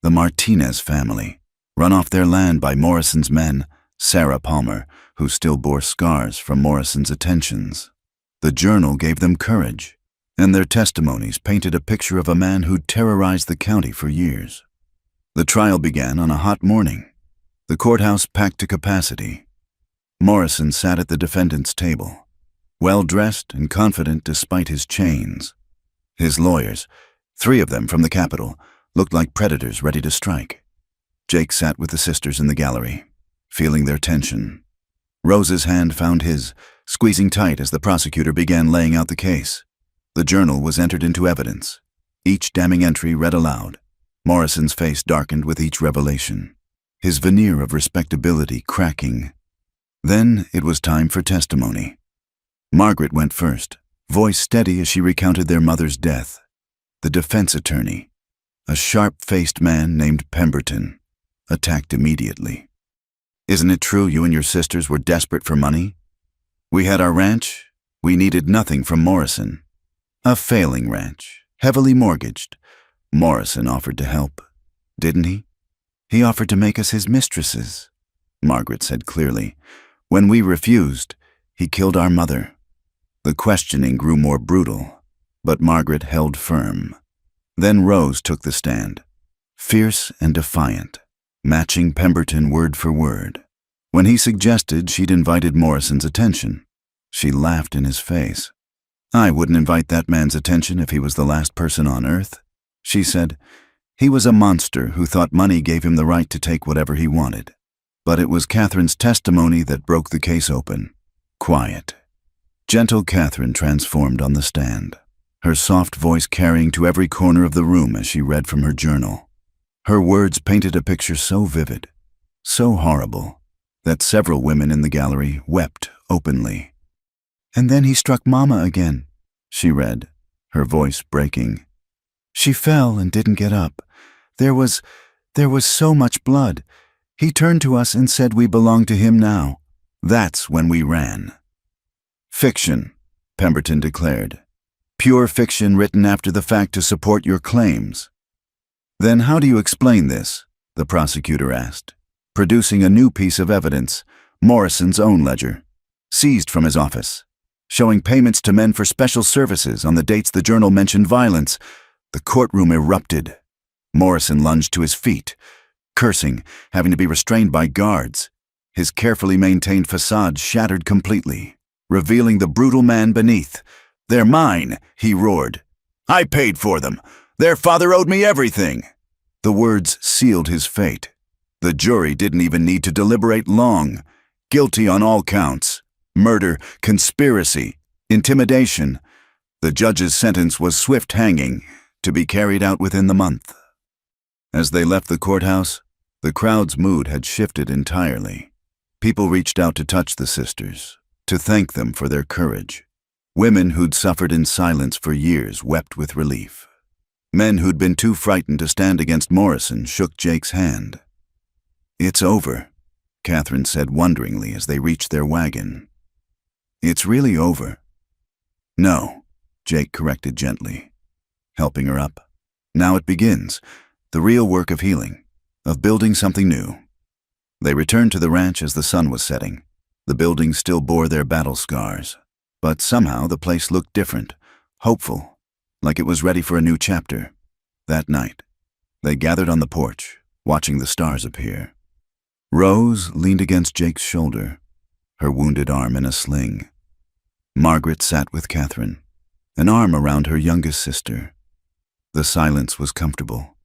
The Martinez family, run off their land by Morrison's men, Sarah Palmer, who still bore scars from Morrison's attentions. The journal gave them courage, and their testimonies painted a picture of a man who'd terrorized the county for years. The trial began on a hot morning, the courthouse packed to capacity. Morrison sat at the defendant's table, well-dressed and confident despite his chains. His lawyers, 3 of them from the Capitol, looked like predators ready to strike. Jake sat with the sisters in the gallery, feeling their tension. Rose's hand found his, squeezing tight as the prosecutor began laying out the case. The journal was entered into evidence, each damning entry read aloud. Morrison's face darkened with each revelation, his veneer of respectability cracking. Then it was time for testimony. Margaret went first, voice steady as she recounted their mother's death. The defense attorney, a sharp-faced man named Pemberton, attacked immediately. "Isn't it true you and your sisters were desperate for money? We had our ranch. We needed nothing from Morrison. A failing ranch, heavily mortgaged. Morrison offered to help, didn't he? He offered to make us his mistresses," Margaret said clearly. "When we refused, he killed our mother." The questioning grew more brutal, but Margaret held firm. Then Rose took the stand, fierce and defiant, matching Pemberton word for word. When he suggested she'd invited Morrison's attention, she laughed in his face. "I wouldn't invite that man's attention if he was the last person on earth," she said. "He was a monster who thought money gave him the right to take whatever he wanted." But it was Catherine's testimony that broke the case open. Quiet, gentle Catherine transformed on the stand, her soft voice carrying to every corner of the room as she read from her journal. Her words painted a picture so vivid, so horrible, that several women in the gallery wept openly. "And then he struck Mama again," she read, her voice breaking. "She fell and didn't get up. There was so much blood. He turned to us and said we belonged to him now. That's when we ran." "Fiction," Pemberton declared. "Pure fiction written after the fact to support your claims." "Then how do you explain this?" the prosecutor asked, producing a new piece of evidence, Morrison's own ledger, seized from his office, showing payments to men for special services on the dates the journal mentioned violence. The courtroom erupted. Morrison lunged to his feet, cursing, having to be restrained by guards. His carefully maintained facade shattered completely, revealing the brutal man beneath. "They're mine," he roared. "I paid for them. Their father owed me everything. The words sealed his fate. The jury didn't even need to deliberate long. Guilty on all counts. Murder, conspiracy, intimidation. The judge's sentence was swift hanging, to be carried out within the month. As they left the courthouse, the crowd's mood had shifted entirely. People reached out to touch the sisters, to thank them for their courage. Women who'd suffered in silence for years wept with relief. Men who'd been too frightened to stand against Morrison shook Jake's hand. "It's over," Catherine said wonderingly as they reached their wagon. "It's really over." "No," Jake corrected gently, helping her up. "Now it begins, the real work of healing, of building something new." They returned to the ranch as the sun was setting. The buildings still bore their battle scars, but somehow the place looked different, hopeful, like it was ready for a new chapter. That night, they gathered on the porch, watching the stars appear. Rose leaned against Jake's shoulder, her wounded arm in a sling. Margaret sat with Catherine, an arm around her youngest sister. The silence was comfortable,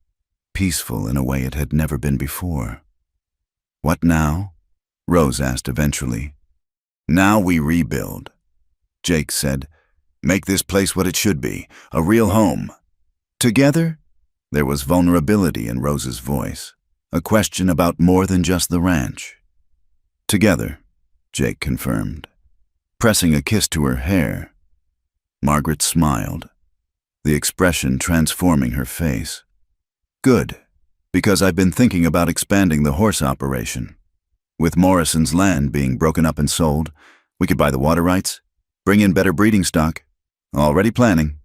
peaceful in a way it had never been before. "What now?" Rose asked eventually. "Now we rebuild," Jake said. "Make this place what it should be, a real home." "Together?" There was vulnerability in Rose's voice, a question about more than just the ranch. "Together," Jake confirmed, pressing a kiss to her hair. Margaret smiled, the expression transforming her face. "Good, because I've been thinking about expanding the horse operation. With Morrison's land being broken up and sold, we could buy the water rights, bring in better breeding stock. Already planning."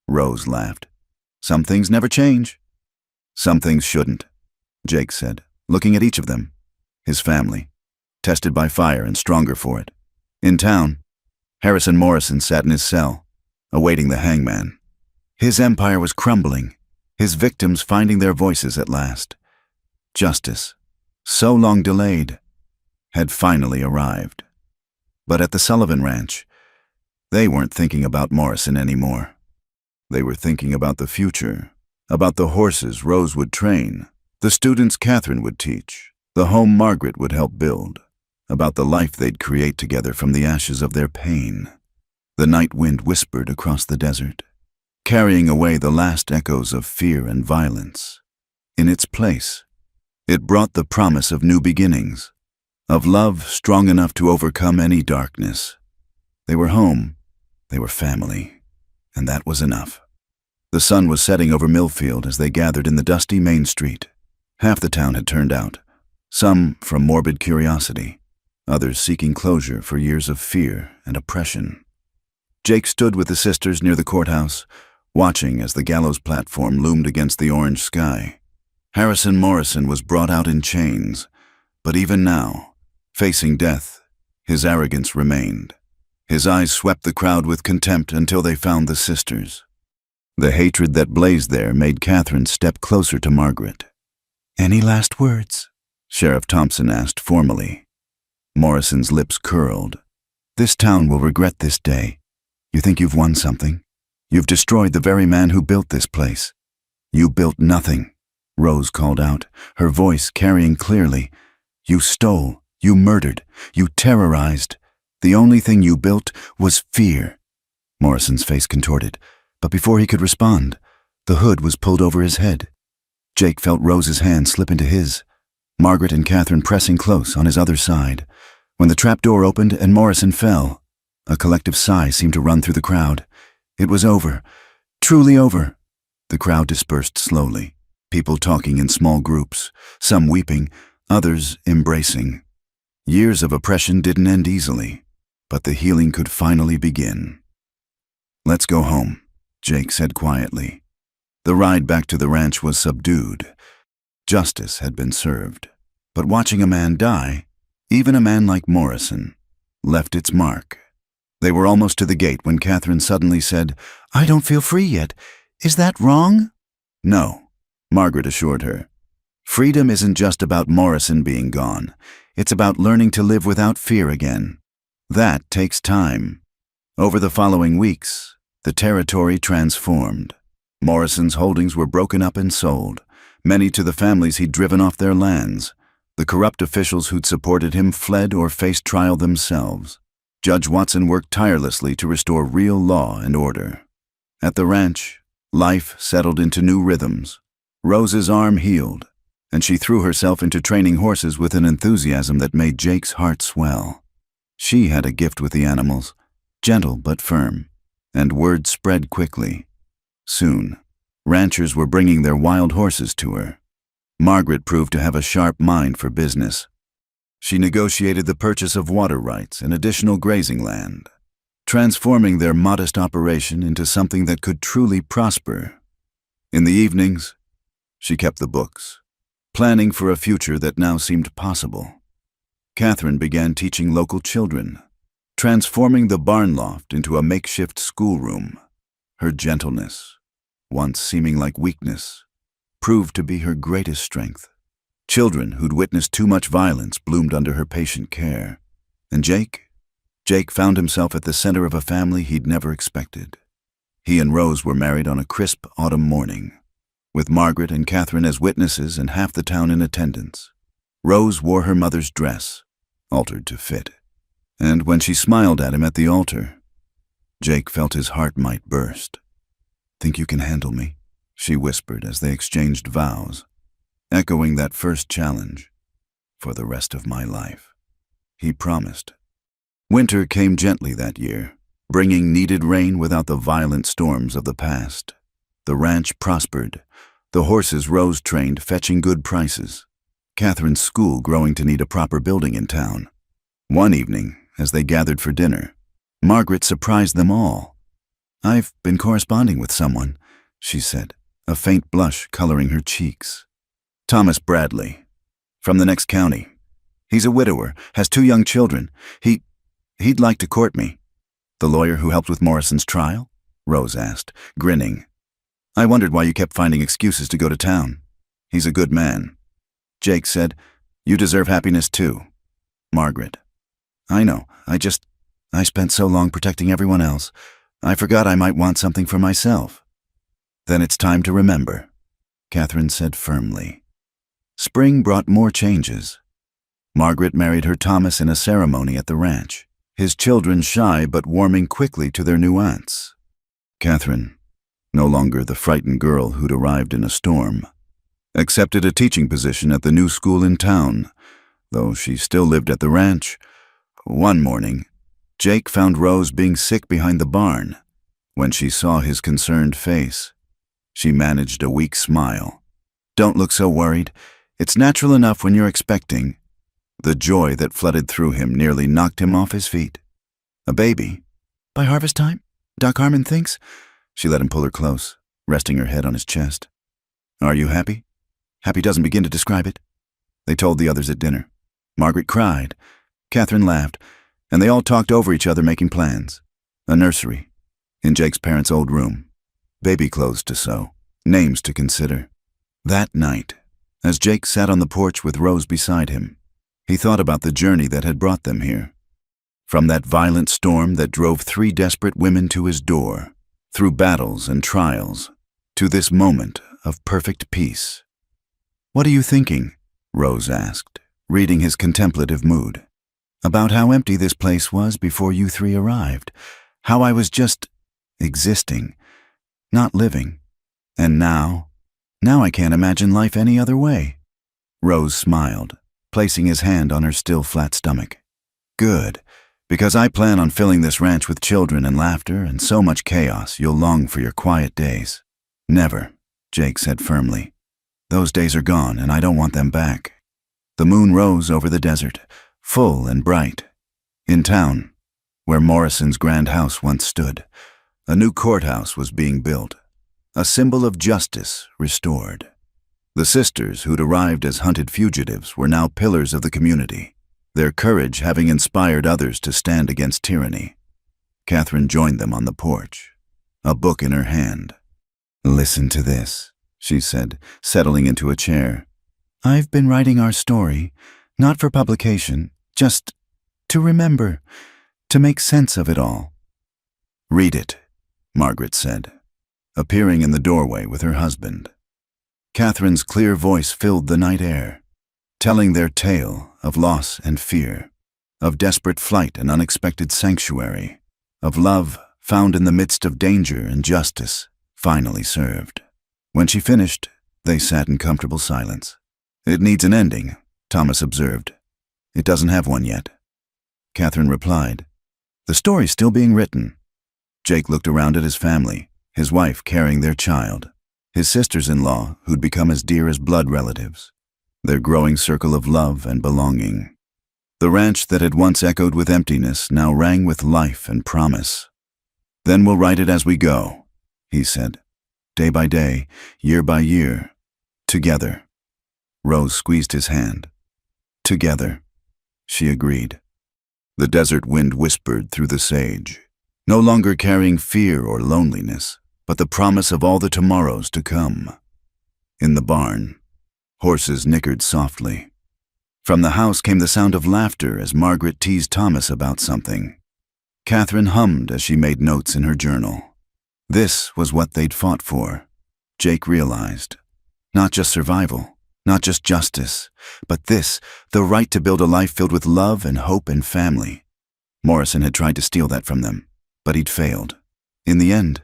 Rose laughed. "Some things never change." "Some things shouldn't," Jake said, looking at each of them. His family, tested by fire and stronger for it. In town, Harrison Morrison sat in his cell, awaiting the hangman. His empire was crumbling, his victims finding their voices at last. Justice, so long delayed, had finally arrived. But at the Sullivan Ranch, they weren't thinking about Morrison anymore. They were thinking about the future, about the horses Rose would train, the students Catherine would teach, the home Margaret would help build, about the life they'd create together from the ashes of their pain. The night wind whispered across the desert, carrying away the last echoes of fear and violence. In its place, it brought the promise of new beginnings, of love strong enough to overcome any darkness. They were home, they were family, and that was enough. The sun was setting over Millfield as they gathered in the dusty main street. Half the town had turned out, some from morbid curiosity, others seeking closure for years of fear and oppression. Jake stood with the sisters near the courthouse, watching as the gallows platform loomed against the orange sky. Harrison Morrison was brought out in chains, but even now, facing death, his arrogance remained. His eyes swept the crowd with contempt until they found the sisters. The hatred that blazed there made Catherine step closer to Margaret. "Any last words?" Sheriff Thompson asked formally. Morrison's lips curled. "This town will regret this day. You think you've won something? You've destroyed the very man who built this place." "You built nothing," Rose called out, her voice carrying clearly. "You stole, you murdered, you terrorized. The only thing you built was fear." Morrison's face contorted, but before he could respond, the hood was pulled over his head. Jake felt Rose's hand slip into his, Margaret and Catherine pressing close on his other side. When the trap door opened and Morrison fell, a collective sigh seemed to run through the crowd. It was over, truly over. The crowd dispersed slowly, people talking in small groups, some weeping, others embracing. Years of oppression didn't end easily, but the healing could finally begin. "Let's go home," Jake said quietly. The ride back to the ranch was subdued. Justice had been served, but watching a man die, even a man like Morrison, left its mark. They were almost to the gate when Catherine suddenly said, "I don't feel free yet. Is that wrong?" "No," Margaret assured her. "Freedom isn't just about Morrison being gone. It's about learning to live without fear again. That takes time." Over the following weeks, the territory transformed. Morrison's holdings were broken up and sold, many to the families he'd driven off their lands. The corrupt officials who'd supported him fled or faced trial themselves. Judge Watson worked tirelessly to restore real law and order. At the ranch, life settled into new rhythms. Rose's arm healed, and she threw herself into training horses with an enthusiasm that made Jake's heart swell. She had a gift with the animals, gentle but firm, and word spread quickly. Soon, ranchers were bringing their wild horses to her. Margaret proved to have a sharp mind for business. She negotiated the purchase of water rights and additional grazing land, transforming their modest operation into something that could truly prosper. In the evenings, she kept the books, planning for a future that now seemed possible. Catherine began teaching local children, transforming the barn loft into a makeshift schoolroom. Her gentleness, once seeming like weakness, proved to be her greatest strength. Children who'd witnessed too much violence bloomed under her patient care. And Jake found himself at the center of a family he'd never expected. He and Rose were married on a crisp autumn morning, with Margaret and Catherine as witnesses and half the town in attendance. Rose wore her mother's dress, altered to fit, and when she smiled at him at the altar, Jake felt his heart might burst. "Think you can handle me?" she whispered as they exchanged vows, echoing that first challenge. "For the rest of my life," he promised. Winter came gently that year, bringing needed rain without the violent storms of the past. The ranch prospered, the horses Rose trained fetching good prices, Catherine's school growing to need a proper building in town. One evening, as they gathered for dinner, Margaret surprised them all. "I've been corresponding with someone," she said, a faint blush coloring her cheeks. "Thomas Bradley, from the next county. He's a widower, has 2 young children. He'd like to court me." "The lawyer who helped with Morrison's trial?" Rose asked, grinning. "I wondered why you kept finding excuses to go to town. He's a good man." Jake said, "You deserve happiness too." Margaret: "I know, I spent so long protecting everyone else, I forgot I might want something for myself." "Then it's time to remember," Catherine said firmly. Spring brought more changes. Margaret married her Thomas in a ceremony at the ranch, his children shy but warming quickly to their new aunts. Catherine, no longer the frightened girl who'd arrived in a storm, accepted a teaching position at the new school in town, though she still lived at the ranch. One morning, Jake found Rose being sick behind the barn. When she saw his concerned face, she managed a weak smile. "Don't look so worried. It's natural enough when you're expecting." The joy that flooded through him nearly knocked him off his feet. "A baby? By harvest time, Doc Harmon thinks?" She let him pull her close, resting her head on his chest. "Are you happy?" "Happy doesn't begin to describe it." They told the others at dinner. Margaret cried. Catherine laughed, and they all talked over each other, making plans. A nursery, in Jake's parents' old room, baby clothes to sew, names to consider. That night, as Jake sat on the porch with Rose beside him, he thought about the journey that had brought them here. From that violent storm that drove 3 desperate women to his door, through battles and trials, to this moment of perfect peace. "What are you thinking?" Rose asked, reading his contemplative mood. "About how empty this place was before you 3 arrived, how I was just existing, not living. And now I can't imagine life any other way." Rose smiled, placing his hand on her still flat stomach. "Good, because I plan on filling this ranch with children and laughter and so much chaos you'll long for your quiet days." "Never," Jake said firmly. "Those days are gone and I don't want them back." The moon rose over the desert, full and bright. In town, where Morrison's grand house once stood, a new courthouse was being built, a symbol of justice restored. The sisters who'd arrived as hunted fugitives were now pillars of the community, their courage having inspired others to stand against tyranny. Catherine joined them on the porch, a book in her hand. "Listen to this," she said, settling into a chair. "I've been writing our story, not for publication, just to remember, to make sense of it all." "Read it," Margaret said. appearing in the doorway with her husband. Catherine's clear voice filled the night air, telling their tale of loss and fear, of desperate flight and unexpected sanctuary, of love found in the midst of danger and justice finally served. When she finished, they sat in comfortable silence. "It needs an ending," Thomas observed. "It doesn't have one yet." Catherine replied, "The story's still being written." Jake looked around at his family, his wife carrying their child, his sisters-in-law who'd become as dear as blood relatives, their growing circle of love and belonging. The ranch that had once echoed with emptiness now rang with life and promise. "Then we'll write it as we go," he said. "Day by day, year by year, together." Rose squeezed his hand. "Together," she agreed. The desert wind whispered through the sage, no longer carrying fear or loneliness, but the promise of all the tomorrows to come. In the barn, horses nickered softly. From the house came the sound of laughter as Margaret teased Thomas about something. Catherine hummed as she made notes in her journal. This was what they'd fought for, Jake realized. Not just survival, not just justice, but this, the right to build a life filled with love and hope and family. Morrison had tried to steal that from them, but he'd failed. In the end,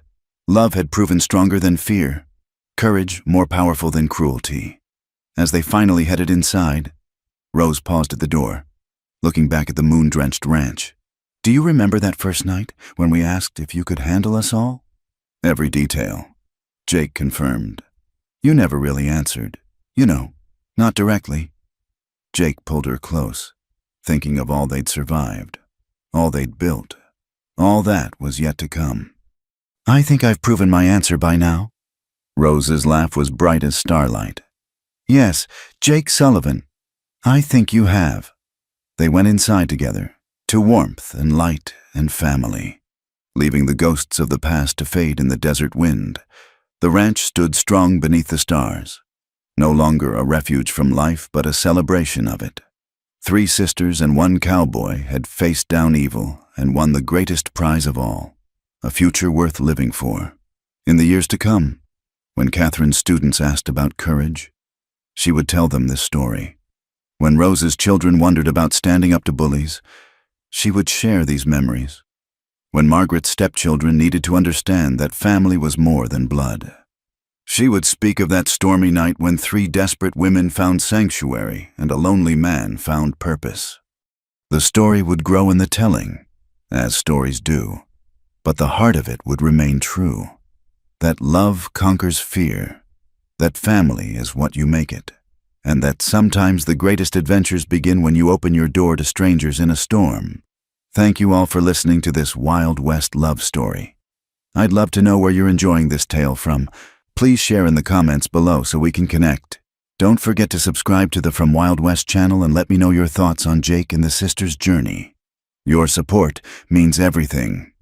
love had proven stronger than fear, courage more powerful than cruelty. As they finally headed inside, Rose paused at the door, looking back at the moon-drenched ranch. "Do you remember that first night when we asked if you could handle us all?" "Every detail," Jake confirmed. "You never really answered. You know, not directly." Jake pulled her close, thinking of all they'd survived, all they'd built. All that was yet to come. "I think I've proven my answer by now." Rose's laugh was bright as starlight. "Yes, Jake Sullivan. I think you have." They went inside together, to warmth and light and family. Leaving the ghosts of the past to fade in the desert wind, the ranch stood strong beneath the stars, no longer a refuge from life but a celebration of it. 3 sisters and 1 cowboy had faced down evil and won the greatest prize of all, a future worth living for. In the years to come, when Catherine's students asked about courage, she would tell them this story. When Rose's children wondered about standing up to bullies, she would share these memories. When Margaret's stepchildren needed to understand that family was more than blood, she would speak of that stormy night when 3 desperate women found sanctuary and a lonely man found purpose. The story would grow in the telling, as stories do, but the heart of it would remain true. That love conquers fear, that family is what you make it, and that sometimes the greatest adventures begin when you open your door to strangers in a storm. Thank you all for listening to this Wild West love story. I'd love to know where you're enjoying this tale from. Please share in the comments below so we can connect. Don't forget to subscribe to the From Wild West channel and let me know your thoughts on Jake and the sisters' journey. Your support means everything.